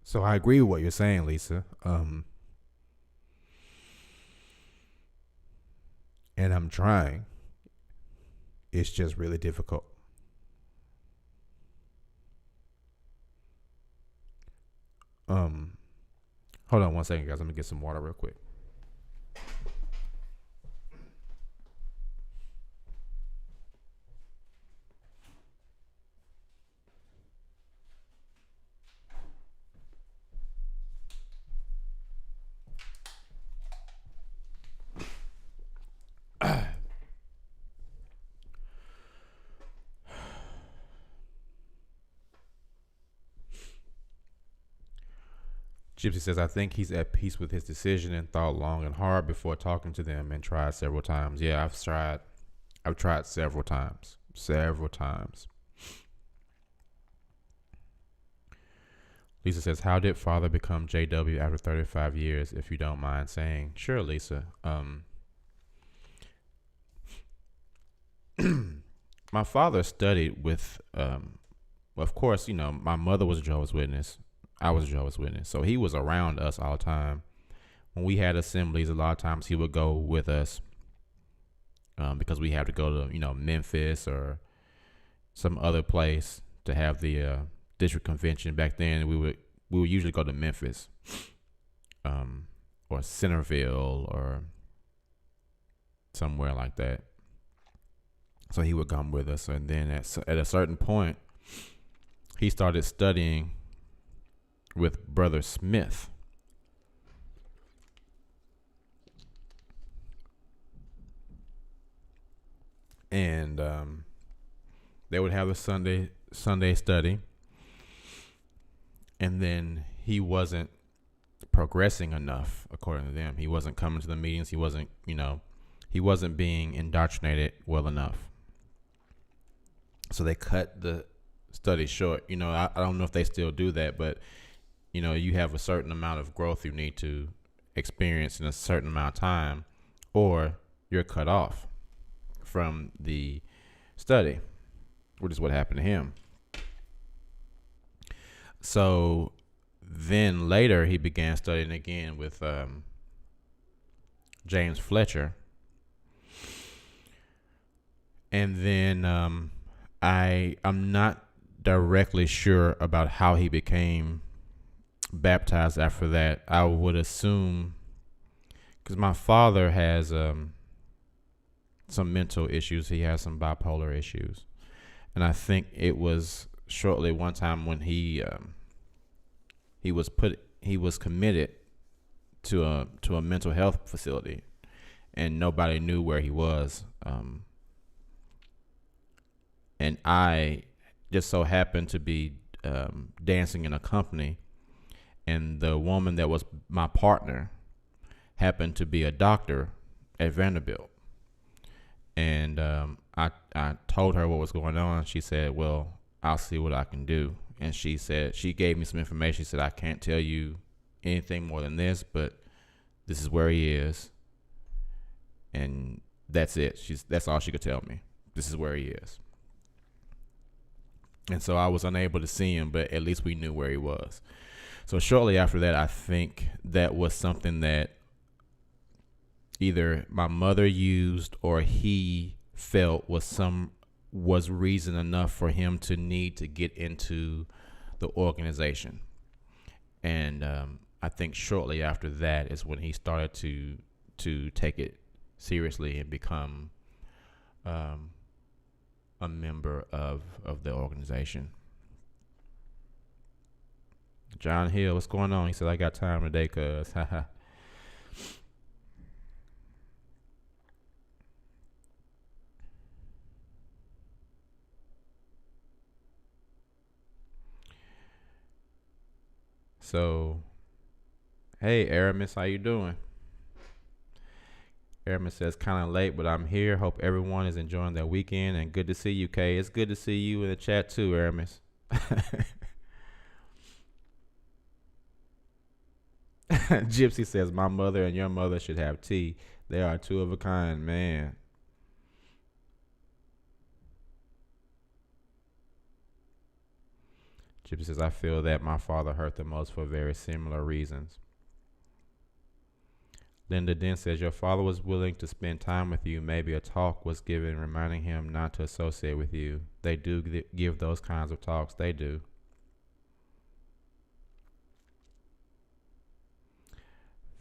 So I agree with what you're saying, Lisa. And I'm trying. It's just really difficult. Hold on one second, guys. Let me get some water real quick. Gypsy says, I think he's at peace with his decision and thought long and hard before talking to them and tried several times. Yeah, I've tried several times. Lisa says, how did Father become JW after 35 years, if you don't mind saying? Sure, Lisa. My father studied with, of course, you know, my mother was a Jehovah's Witness. I was a Jehovah's Witness. So he was around us all the time. when we had assemblies, a lot of times he would go with us because we had to go to, Memphis or some other place to have the district convention. Back then, we would usually go to Memphis or Centerville or somewhere like that. So he would come with us, and then at a certain point, he started studying with Brother Smith. And they would have a Sunday study, and then he wasn't progressing enough, according to them. He wasn't coming to the meetings. He wasn't being indoctrinated well enough. So they cut the study short. I don't know if they still do that, but you have a certain amount of growth you need to experience in a certain amount of time, or you're cut off from the study, which is what happened to him. So then later he began studying again with James Fletcher. And then I'm not directly sure about how he became baptized after that. I would assume, because my father has some mental issues. He has some bipolar issues. And I think it was shortly one time when he was committed to a mental health facility, and nobody knew where he was. And I just so happened to be dancing in a company, and the woman that was my partner happened to be a doctor at Vanderbilt. And I told her what was going on. She said, well, I'll see what I can do. And she gave me some information. She said, I can't tell you anything more than this, but this is where he is. And that's it. That's all she could tell me. This is where he is. And so I was unable to see him, but at least we knew where he was. So shortly after that, I think that was something that either my mother used or he felt was reason enough for him to need to get into the organization. And I think shortly after that is when he started to take it seriously and become a member of the organization. John Hill, what's going on? He said, I got time today, cuz. So, hey, Aramis, how you doing? Aramis says, kind of late, but I'm here. Hope everyone is enjoying their weekend, and good to see you, Kay. It's good to see you in the chat too, Aramis. Gypsy says, my mother and your mother should have tea. They are two of a kind, man. Gypsy says, I feel that my father hurt the most for very similar reasons. Linda Den says, your father was willing to spend time with you. Maybe a talk was given reminding him not to associate with you. They do give those kinds of talks. They do.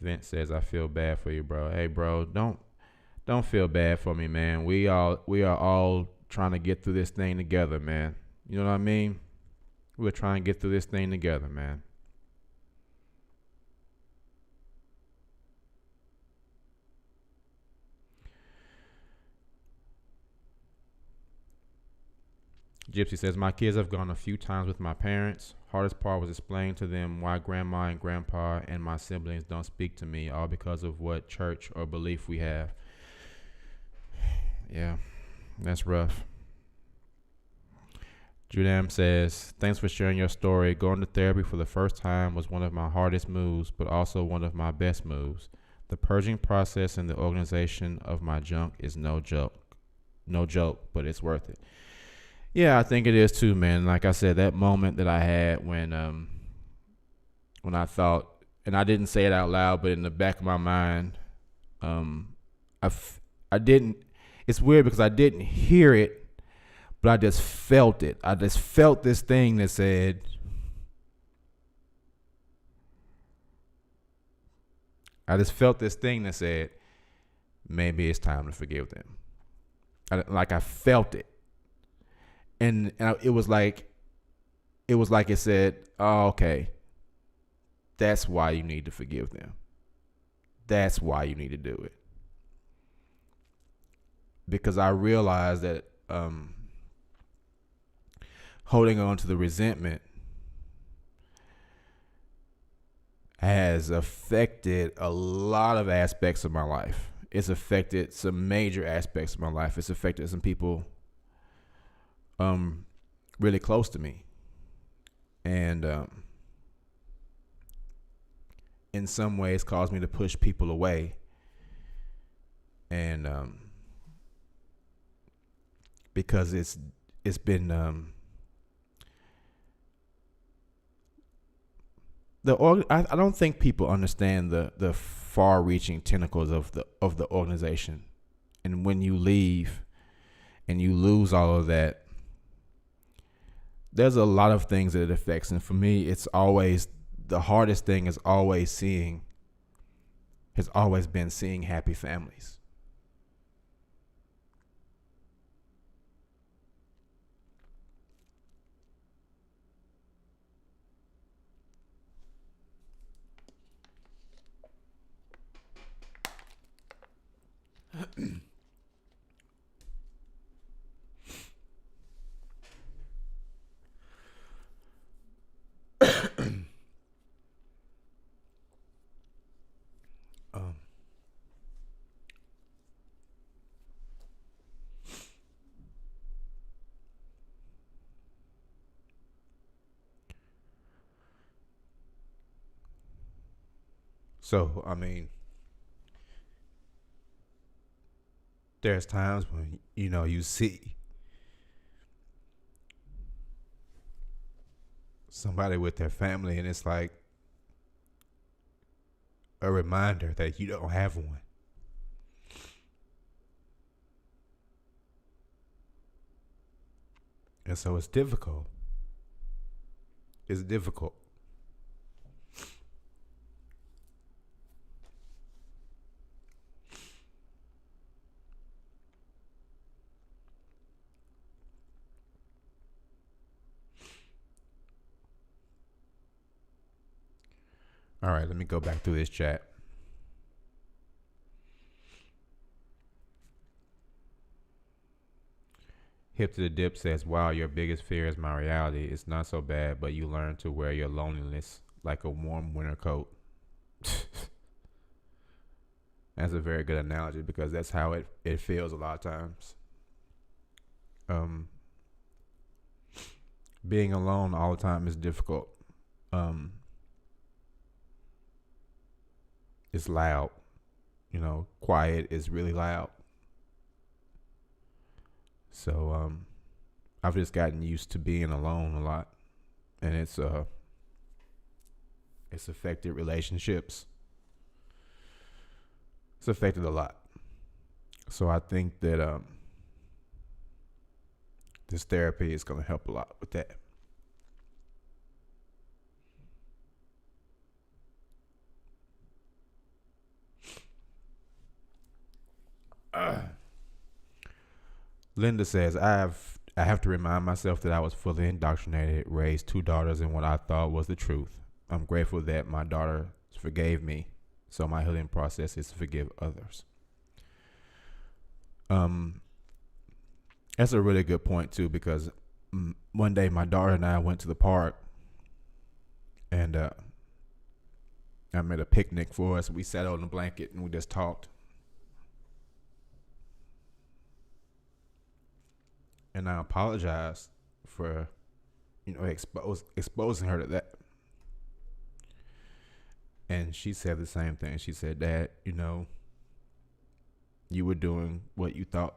Vince says, I feel bad for you, bro. Hey, bro, don't feel bad for me, man. We are all trying to get through this thing together, man. You know what I mean? We're trying to get through this thing together, man. Gypsy says, my kids have gone a few times with my parents. Hardest part was explaining to them why grandma and grandpa and my siblings don't speak to me, all because of what church or belief we have. Yeah, that's rough. Judam says, thanks for sharing your story. Going to therapy for the first time was one of my hardest moves, but also one of my best moves. The purging process and the organization of my junk is no joke, but it's worth it. Yeah, I think it is too, man. Like I said, that moment that I had when I thought and I didn't say it out loud, but in the back of my mind, um, I didn't. It's weird because I didn't hear it, but I just felt it. I just felt this thing that said, maybe it's time to forgive them. I felt it, and it was like it said, oh, okay, that's why you need to forgive them. That's why you need to do it. Because I realized that holding on to the resentment has affected a lot of aspects of my life. It's affected some major aspects of my life. It's affected some people really close to me. And in some ways caused me to push people away. And because it's been I don't think people understand the far-reaching tentacles of the organization. And when you leave and you lose all of that, there's a lot of things that it affects. And for me, it's always the hardest thing has always been seeing happy families. So, I mean, there's times when, you see somebody with their family and it's like a reminder that you don't have one. And so it's difficult. It's difficult. All right, let me go back through this chat. Hip to the Dip says, wow, your biggest fear is my reality. It's not so bad, but you learn to wear your loneliness like a warm winter coat. That's a very good analogy because that's how it feels a lot of times. Being alone all the time is difficult. It's loud. Quiet is really loud. So I've just gotten used to being alone a lot, and it's affected relationships. It's affected a lot. So I think that this therapy is going to help a lot with that. Linda says, I have to remind myself that I was fully indoctrinated, raised 2 daughters in what I thought was the truth. I'm grateful that my daughter forgave me, so my healing process is to forgive others. That's a really good point too, because one day my daughter and I went to the park, and I made a picnic for us. We sat on a blanket and we just talked. And I apologized for, exposing her to that. And she said the same thing. She said, Dad, you were doing what you thought,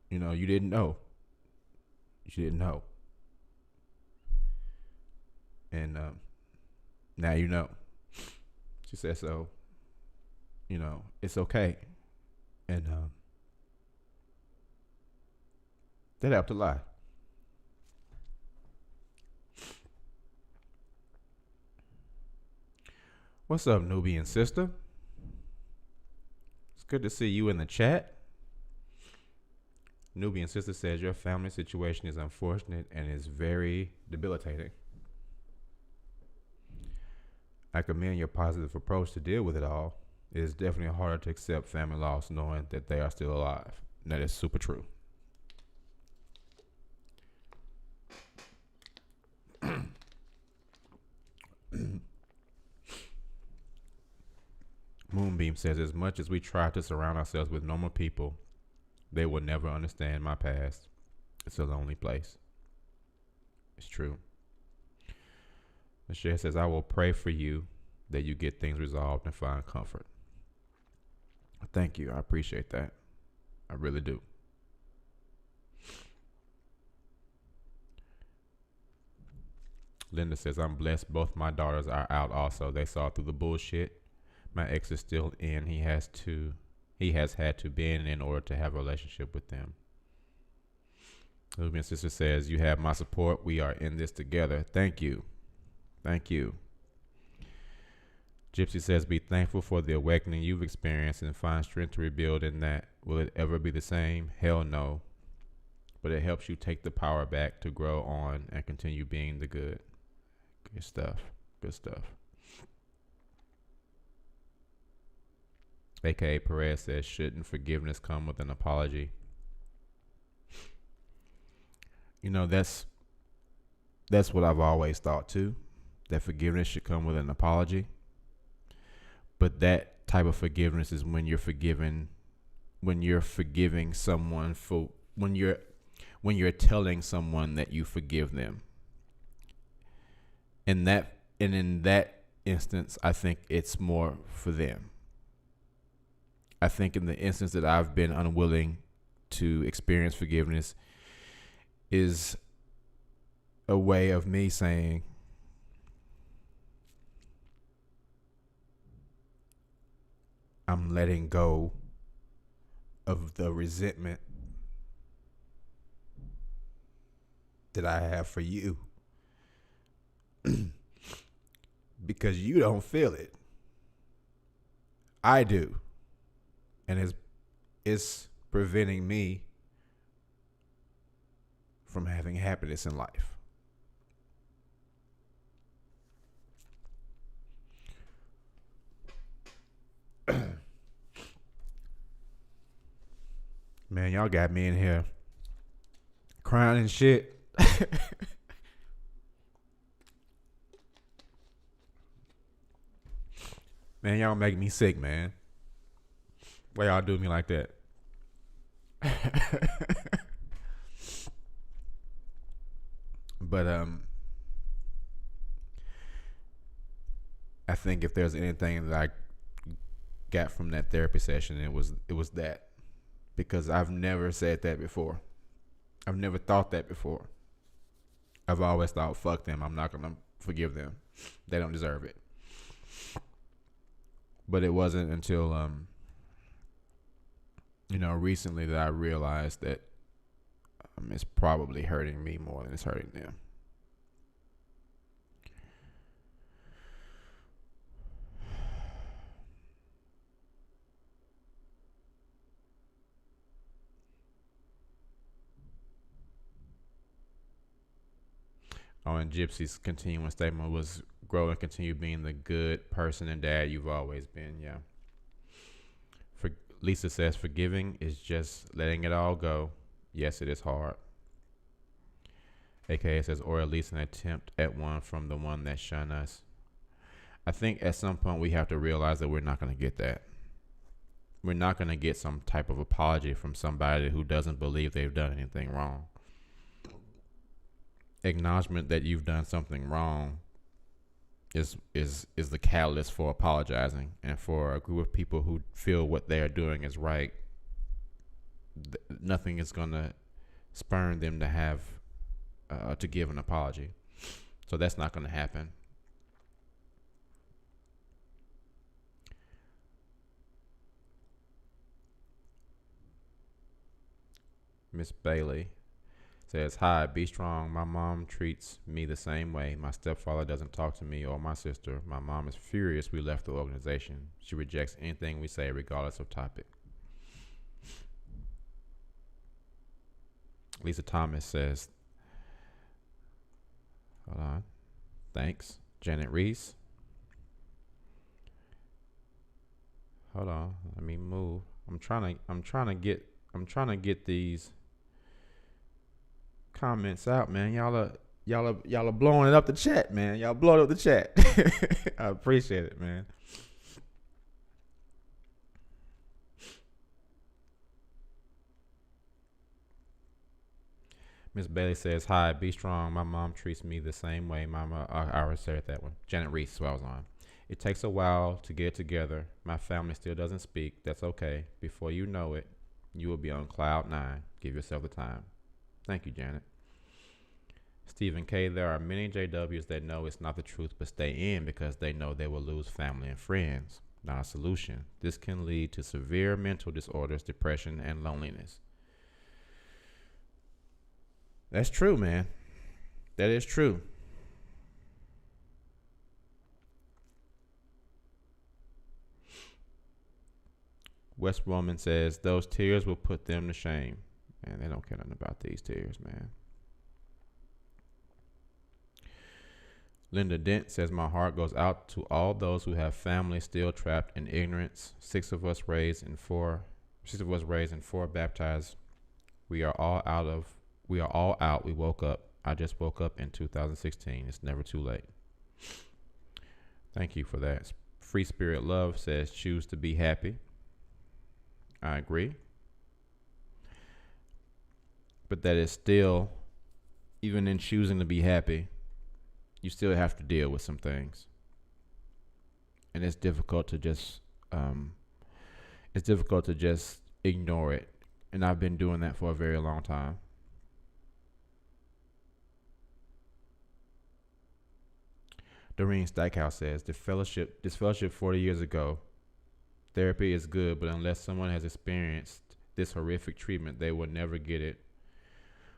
you didn't know. You didn't know. And Now you know. She said, so, it's okay. And that helped a lot. What's up, Nubian sister? It's good to see you in the chat. Nubian sister says your family situation is unfortunate and is very debilitating. I commend your positive approach to deal with it all. It is definitely harder to accept family loss knowing that they are still alive. And that is super true. Moonbeam says, as much as we try to surround ourselves with normal people, they will never understand my past. It's a lonely place. It's true. Michelle says, I will pray for you that you get things resolved and find comfort. Thank you. I appreciate that. I really do. Linda says, I'm blessed. Both my daughters are out also. They saw through the bullshit. My ex is still in. He has had to be in order to have a relationship with them. Lumi's sister says, you have my support. We are in this together. Thank you. Thank you. Gypsy says, be thankful for the awakening you've experienced and find strength to rebuild in that. Will it ever be the same? Hell no. But it helps you take the power back to grow on and continue being the good. Good stuff. Good stuff. AKA Perez says, shouldn't forgiveness come with an apology? That's what I've always thought too, that forgiveness should come with an apology. But that type of forgiveness is when you're forgiving someone for when you're telling someone that you forgive them. In that instance, I think it's more for them. I think in the instance that I've been unwilling to experience forgiveness is a way of me saying, I'm letting go of the resentment that I have for you because you don't feel it. I do. And it's preventing me from having happiness in life. Man, y'all got me in here crying and shit. Man, y'all make me sick, man. Why y'all do me like that? But I think if there's anything that I got from that therapy session, it was that. Because I've never said that before. I've never thought that before. I've always thought, fuck them, I'm not gonna forgive them. They don't deserve it. But it wasn't until recently that I realized that it's probably hurting me more than it's hurting them. Oh, and Gypsy's continuing statement was, grow and continue being the good person and dad you've always been. Yeah. Lisa says, forgiving is just letting it all go. Yes, it is hard. AKA says, or at least an attempt at one from the one that shunned us. I think at some point we have to realize that we're not going to get that. We're not going to get some type of apology from somebody who doesn't believe they've done anything wrong. Acknowledgement that you've done something wrong is the catalyst for apologizing, and for a group of people who feel what they are doing is right. Nothing is going to spurn them to have to give an apology. So that's not going to happen. Miss Bailey says, "Hi, be strong. My mom treats me the same way. My stepfather doesn't talk to me or my sister. My mom is furious we left the organization. She rejects anything we say, regardless of topic." Lisa Thomas says, hold on, thanks. Janet Reese, hold on, let me move. I'm trying to get these comments out, man. Y'all are blowing it up the chat, man. Y'all blowing up the chat. I appreciate it, man. Miss Bailey says, "Hi, be strong. My mom treats me the same way. Mama," I already said that one. Janet Reese, who I was on. "It takes a while to get together. My family still doesn't speak. That's okay. Before you know it, you will be on cloud 9. Give yourself the time." Thank you, Janet. Stephen K. "There are many JWs that know it's not the truth but stay in because they know they will lose family and friends. Not a solution. This can lead to severe mental disorders, depression, and loneliness." That's true, man. That is true. West Woman says, "Those tears will put them to shame." Man, they don't care nothing about these tears, man. Linda Dent says, "My heart goes out to all those who have families still trapped in ignorance. Six of us raised and four baptized. We are all out. We woke up. I just woke up in 2016. It's never too late." Thank you for that. Free Spirit Love says, "Choose to be happy." I agree. But that is still, even in choosing to be happy, you still have to deal with some things. And it's difficult to just ignore it. And I've been doing that for a very long time. Doreen Stackhouse says, this fellowship 40 years ago, therapy is good, but unless someone has experienced this horrific treatment, they will never get it.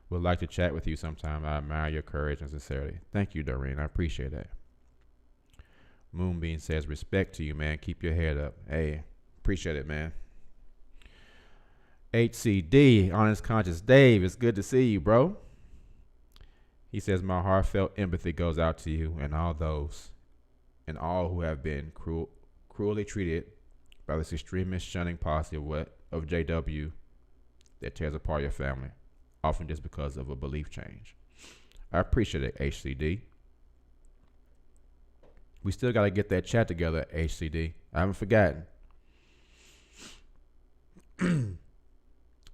Would like to chat with you sometime. I admire your courage and sincerity." Thank you, Doreen. I appreciate that. Moonbeam says, "Respect to you, man. Keep your head up." Hey, appreciate it, man. HCD, Honest Conscious Dave, it's good to see you, bro. He says, "My heartfelt empathy goes out to you and all who have been cruelly treated by this extremist shunning policy of JW that tears apart your family, often just because of a belief change." I appreciate it, HCD. We still got to get that chat together, HCD. I haven't forgotten.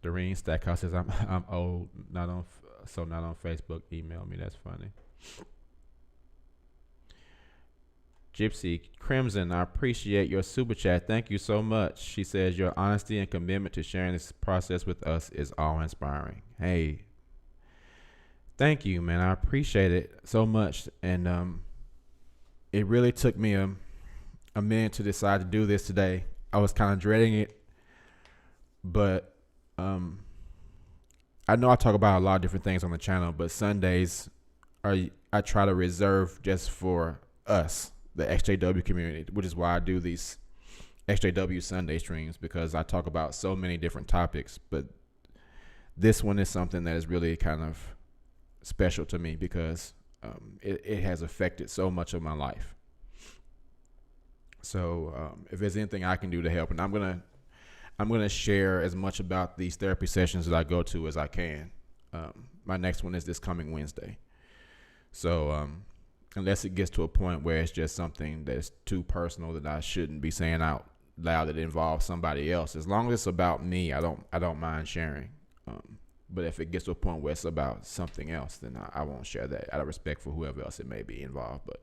Doreen Stackhouse says, I'm old, not on Facebook. Email me. That's funny. Gypsy Crimson, I appreciate your super chat. Thank you so much. She says, "Your honesty and commitment to sharing this process with us is awe-inspiring." Hey, thank you, man. I appreciate it so much. And it really took me a minute to decide to do this today. I was kind of dreading it, but I know I talk about a lot of different things on the channel, but Sundays I try to reserve just for us, the XJW community, which is why I do these XJW Sunday streams, because I talk about so many different topics. But this one is something that is really kind of special to me because it has affected so much of my life. So if there's anything I can do to help, and I'm gonna share as much about these therapy sessions that I go to as I can. My next one is this coming Wednesday. So unless it gets to a point where it's just something that's too personal that I shouldn't be saying out loud that involves somebody else, as long as it's about me, I don't mind sharing. But if it gets to a point where it's about something else, then I won't share that out of respect for whoever else it may be involved. But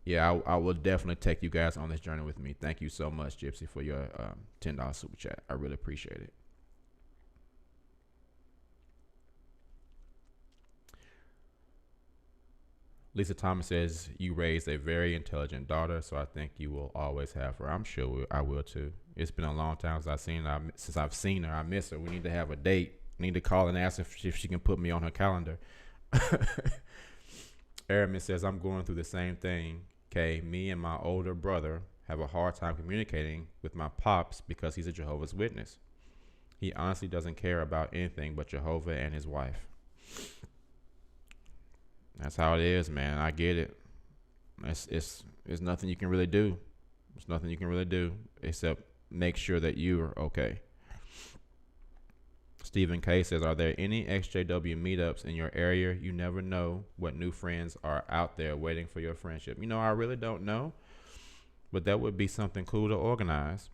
yeah, I will definitely take you guys on this journey with me. Thank you so much, Gypsy, for your $10 super chat. I really appreciate it. Lisa Thomas says, "You raised a very intelligent daughter, so I think you will always have her." I'm sure I will too. It's been a long time since I've seen her. I miss her. We need to have a date need to call and ask if she can put me on her calendar. Aramis says, I'm going through the same thing. Okay, me and my older brother have a hard time communicating with my pops because he's a Jehovah's Witness. He honestly doesn't care about anything but Jehovah and his wife. That's how it is, man. I get it. It's nothing you can really do. There's nothing you can really do except make sure that you are okay. Stephen K says, are there any XJW meetups in your area? You never know what new friends are out there waiting for your friendship. You know, I really don't know, but that would be something cool to organize.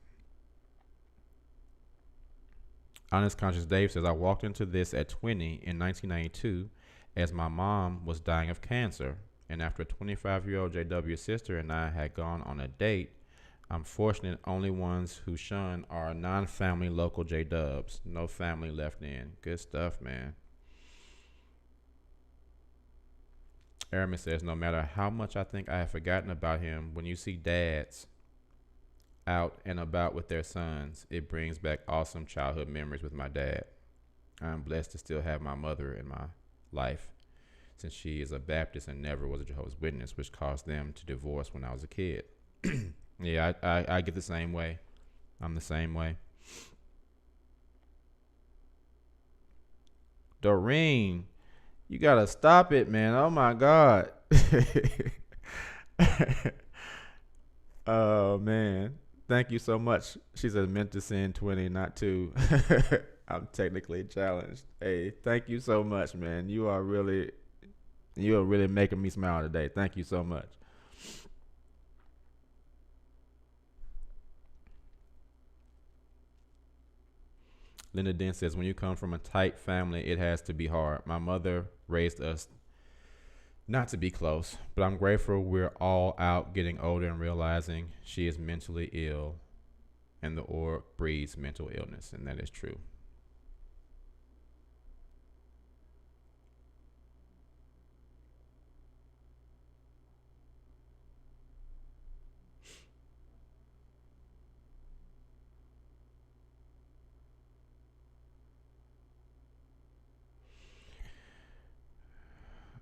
Honest Conscious Dave says, I walked into this at 20 in 1992 as my mom was dying of cancer. And after a 25-year-old JW sister and I had gone on a date, I'm fortunate only ones who shun are non-family local J-dubs. No family left in. Good stuff, man. Aramis says, no matter how much I think I have forgotten about him, when you see dads out and about with their sons, it brings back awesome childhood memories with my dad. I'm blessed to still have my mother in my life, since she is a Baptist and never was a Jehovah's Witness, which caused them to divorce when I was a kid. Yeah, I get the same way. I'm the same way. Doreen, you gotta stop it, man. Oh my God. Oh man. Thank you so much. She said meant to send 20, not 2. I'm technically challenged. Hey, thank you so much, man. You are really making me smile today. Thank you so much. Linda Den says, when you come from a tight family, it has to be hard. My mother raised us not to be close, but I'm grateful we're all out getting older and realizing she is mentally ill and the org breeds mental illness, and that is true.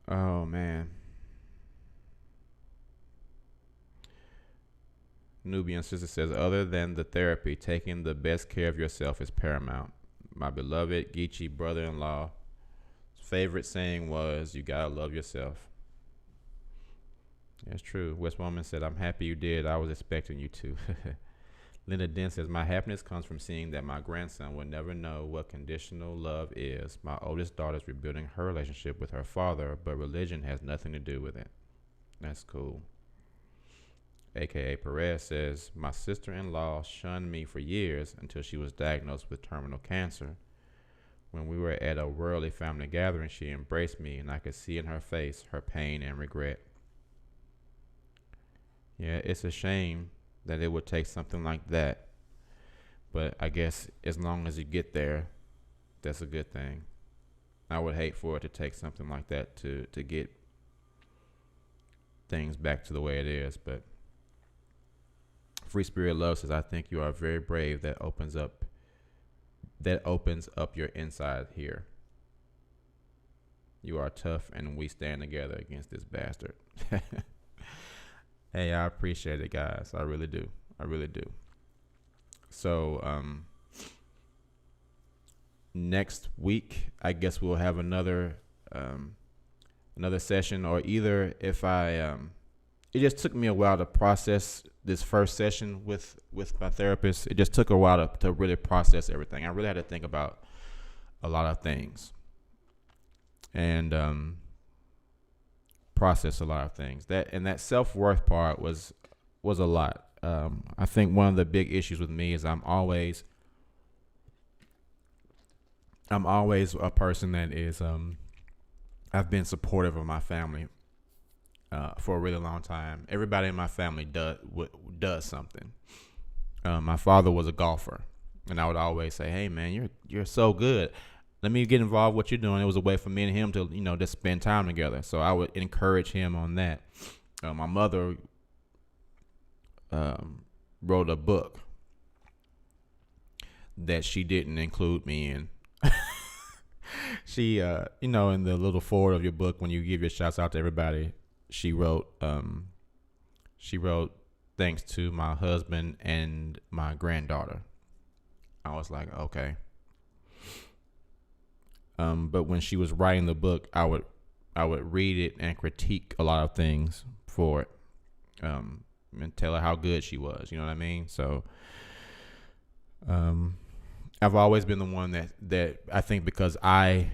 Oh, man. Nubian Sister says, other than the therapy, taking the best care of yourself is paramount. My beloved Geechee brother-in-law favorite saying was, you gotta love yourself. That's true. Westwoman said, I'm happy you did. I was expecting you to. Linda Den says, my happiness comes from seeing that my grandson will never know what conditional love is. My oldest daughter is rebuilding her relationship with her father, but religion has nothing to do with it. That's cool. AKA Perez says, my sister-in-law shunned me for years until she was diagnosed with terminal cancer. When we were at a worldly family gathering, she embraced me, and I could see in her face her pain and regret. Yeah, it's a shame that it would take something like that. But I guess as long as you get there, that's a good thing. I would hate for it to take something like that to get things back to the way it is. But Free Spirit Love says, I think you are very brave. That opens up your inside here. You are tough, and we stand together against this bastard. Hey, I appreciate it, guys. I really do. I really do. So, next week, I guess we'll have another session, or either if it just took me a while to process this first session with my therapist. It just took a while to really process everything. I really had to think about a lot of things and process a lot of things. That self-worth part was a lot. I think one of the big issues with me is I'm always a person that is I've been supportive of my family for a really long time. Everybody in my family does something. My father was a golfer, and I would always say, "Hey, man, you're so good. Let me get involved with what you're doing." It was a way for me and him to, just spend time together. So I would encourage him on that. My mother wrote a book that she didn't include me in. She, in the little forward of your book, when you give your shouts out to everybody, she wrote, she wrote, thanks to my husband and my granddaughter. I was like, okay. But when she was writing the book, I would read it and critique a lot of things for it, and tell her how good she was. You know what I mean? So, I've always been the one that I think, because I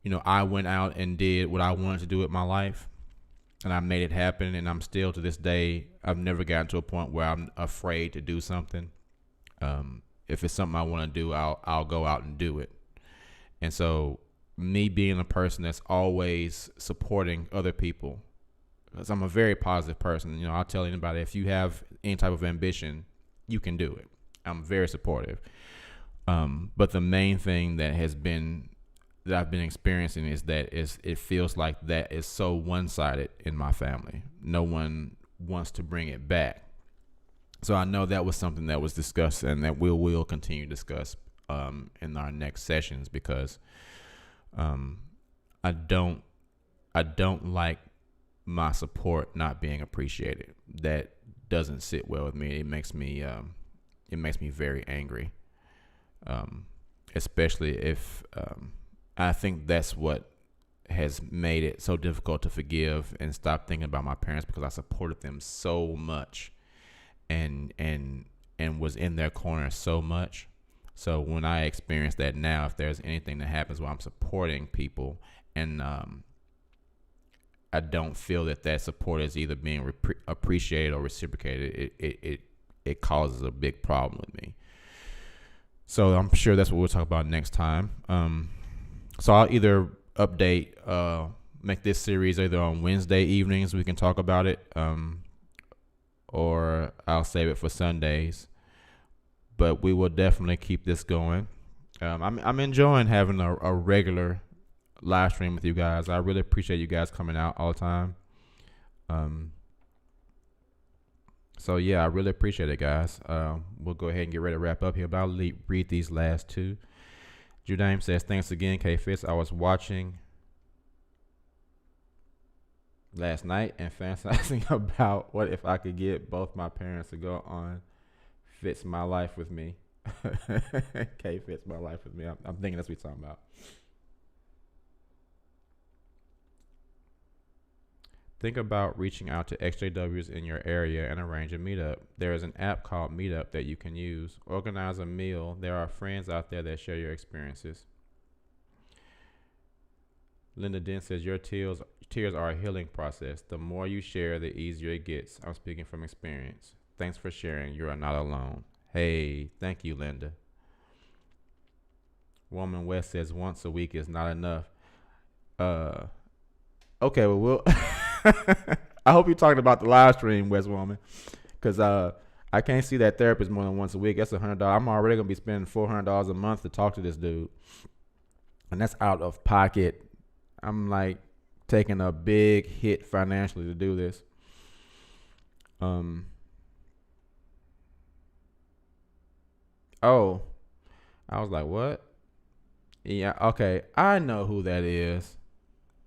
went out and did what I wanted to do with my life, and I made it happen. And I'm still, to this day, I've never gotten to a point where I'm afraid to do something. If it's something I want to do, I'll go out and do it. And so, me being a person that's always supporting other people, because I'm a very positive person. I'll tell anybody, if you have any type of ambition, you can do it. I'm very supportive. But the main thing that I've been experiencing is that it feels like that is so one-sided in my family. No one wants to bring it back. So I know that was something that was discussed, and that we will continue to discuss in our next sessions, because I don't like my support not being appreciated. That doesn't sit well with me. It makes me very angry, especially if I think that's what has made it so difficult to forgive and stop thinking about my parents, because I supported them so much and was in their corner so much. So when I experience that now, if there's anything that happens while I'm supporting people, and I don't feel that support is either being appreciated or reciprocated, it causes a big problem with me. So I'm sure that's what we'll talk about next time. So I'll either make this series either on Wednesday evenings, we can talk about it, or I'll save it for Sundays. But we will definitely keep this going. I'm enjoying having a regular live stream with you guys. I really appreciate you guys coming out all the time. So yeah, I really appreciate it, guys. We'll go ahead and get ready to wrap up here, but I'll read these last two. Judaim says, thanks again, K-Fitz. I was watching last night and fantasizing about what if I could get both my parents to go on Fits My Life with me. Fits My Life with me. I'm thinking that's what we're talking about. Think about reaching out to XJWs in your area and arrange a meetup. There is an app called Meetup that you can use. Organize a meal. There are friends out there that share your experiences. Linda Dent says, your tears are a healing process. The more you share, the easier it gets. I'm speaking from experience. Thanks for sharing. You are not alone. Hey, thank you, Linda. Woman West says, once a week is not enough. Okay, well, we'll I hope you're talking about the live stream, West Woman, because I can't see that therapist more than once a week. That's $100. I'm already gonna be spending $400 a month to talk to this dude, and that's out of pocket. I'm like taking a big hit financially to do this. Oh, I was like, what? Yeah, okay. I know who that is.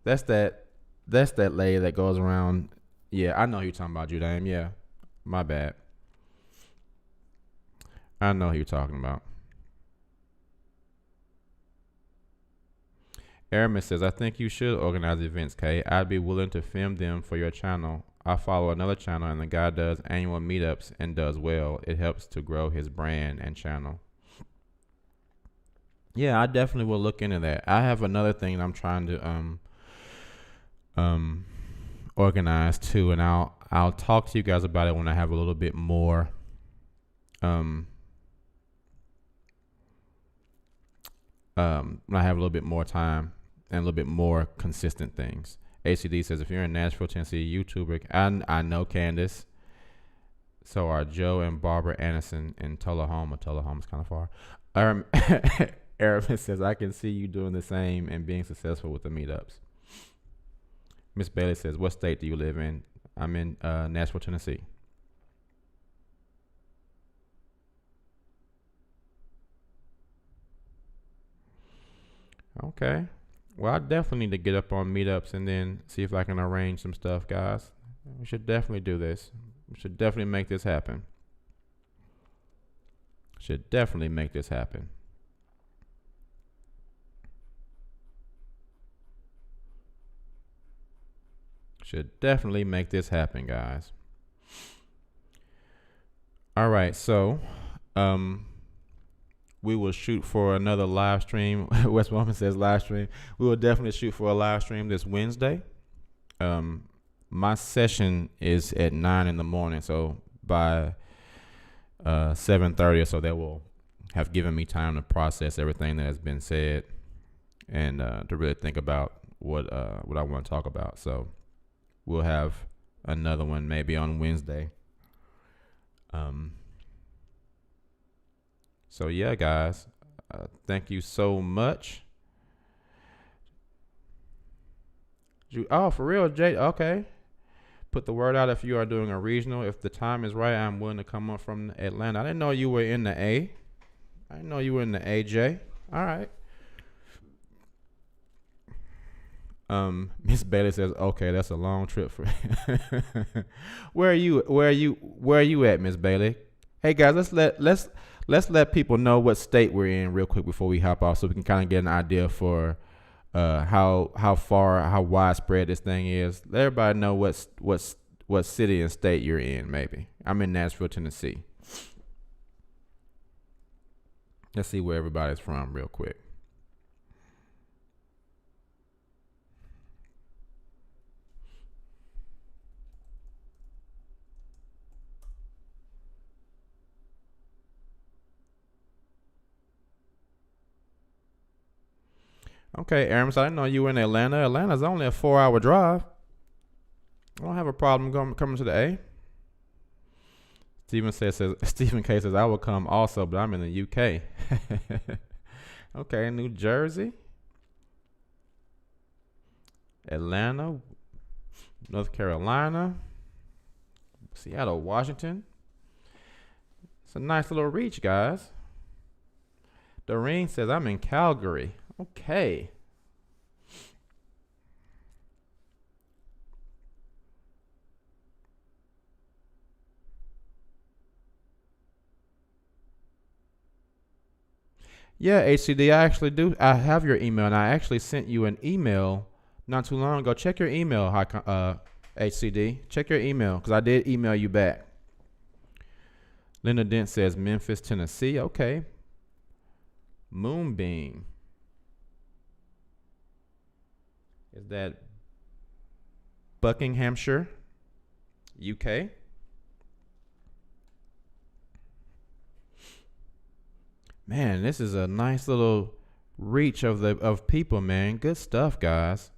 That's that lady that goes around. Yeah, I know who you're talking about, Judaim. Yeah, my bad. I know who you're talking about. Aramis says, I think you should organize events, Kay. I'd be willing to film them for your channel. I follow another channel, and the guy does annual meetups and does well. It helps to grow his brand and channel. Yeah, I definitely will look into that. I have another thing I'm trying to organize too, and I'll talk to you guys about it when I have a little bit more when I have a little bit more time and a little bit more consistent things. ACD says, if you're in Nashville, Tennessee, YouTuber, I know Candace. So are Joe and Barbara Anderson in Tullahoma. Tullahoma's kind of far. Aramis says, I can see you doing the same and being successful with the meetups. Miss Bailey says, what state do you live in? I'm in Nashville, Tennessee. Okay. Well, I definitely need to get up on meetups and then see if I can arrange some stuff, guys. We should definitely do this. We should definitely make this happen. Should definitely make this happen. Should definitely make this happen, guys. All right, so we will shoot for another live stream. West Woman says live stream. We will definitely shoot for a live stream this Wednesday. My session is at 9 in the morning, so by 7:30 or so, that will have given me time to process everything that has been said and to really think about what I want to talk about. So we'll have another one maybe on Wednesday. So yeah, guys, thank you so much. Oh, for real, Jay? Okay. Put the word out if you are doing a regional. If the time is right, I'm willing to come up from Atlanta. I didn't know you were in the A. I didn't know you were in the AJ. All right. Miss Bailey says, okay, that's a long trip for Where are you at, Miss Bailey? Hey guys, let's let people know what state we're in real quick before we hop off so we can kind of get an idea for how widespread this thing is. Let everybody know what city and state you're in, maybe. I'm in Nashville, Tennessee. Let's see where everybody's from real quick. Okay, Aramis, I didn't know you were in Atlanta. Atlanta's only a 4-hour drive. I don't have a problem coming to the A. Stephen K says I will come also, but I'm in the UK. Okay, New Jersey, Atlanta, North Carolina, Seattle, Washington. It's a nice little reach, guys. Doreen says I'm in Calgary. Okay. Yeah, HCD, I actually do. I have your email, and I actually sent you an email not too long ago. Check your email, HCD. Check your email, because I did email you back. Linda Dent says Memphis, Tennessee. Okay. Moonbeam. Is that Buckinghamshire, UK? Man, this is a nice little reach of people, man. Good stuff, guys.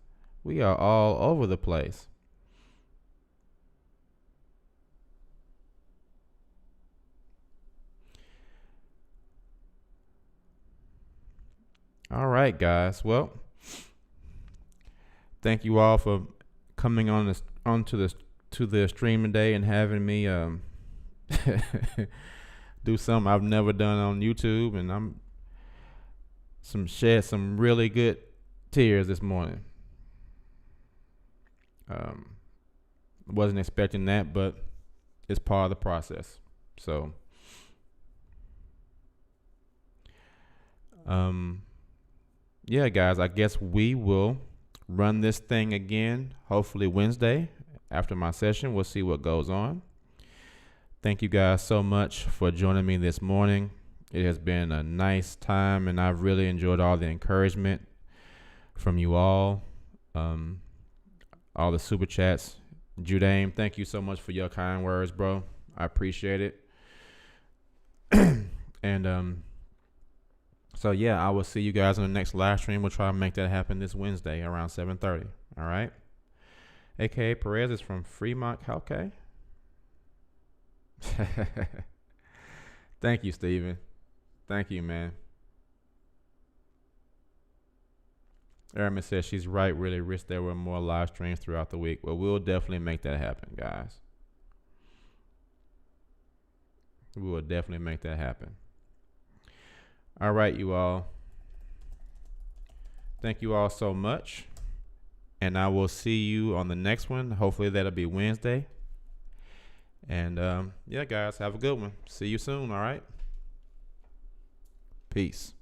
We are all over the place. All right, guys. Well, thank you all for coming onto the stream today and having me do something I've never done on YouTube, and I'm shed some really good tears this morning. Wasn't expecting that, but it's part of the process. So, yeah, guys, I guess we will run this thing again, hopefully Wednesday after my session. We'll see what goes on. Thank you guys so much for joining me this morning. It has been a nice time, and I've really enjoyed all the encouragement from you all the super chats. Judaim, thank you so much for your kind words, bro. I appreciate it. And so yeah, I will see you guys in the next live stream. We'll try to make that happen this Wednesday around 7:30. All right. AKA Perez is from Fremont, okay. Thank you, Steven. Thank you, man. Aramis says she's right. Really wish there were more live streams throughout the week. Well, we'll definitely make that happen, guys. We will definitely make that happen. All right, you all. Thank you all so much. And I will see you on the next one. Hopefully that'll be Wednesday. And yeah, guys, have a good one. See you soon. All right. Peace.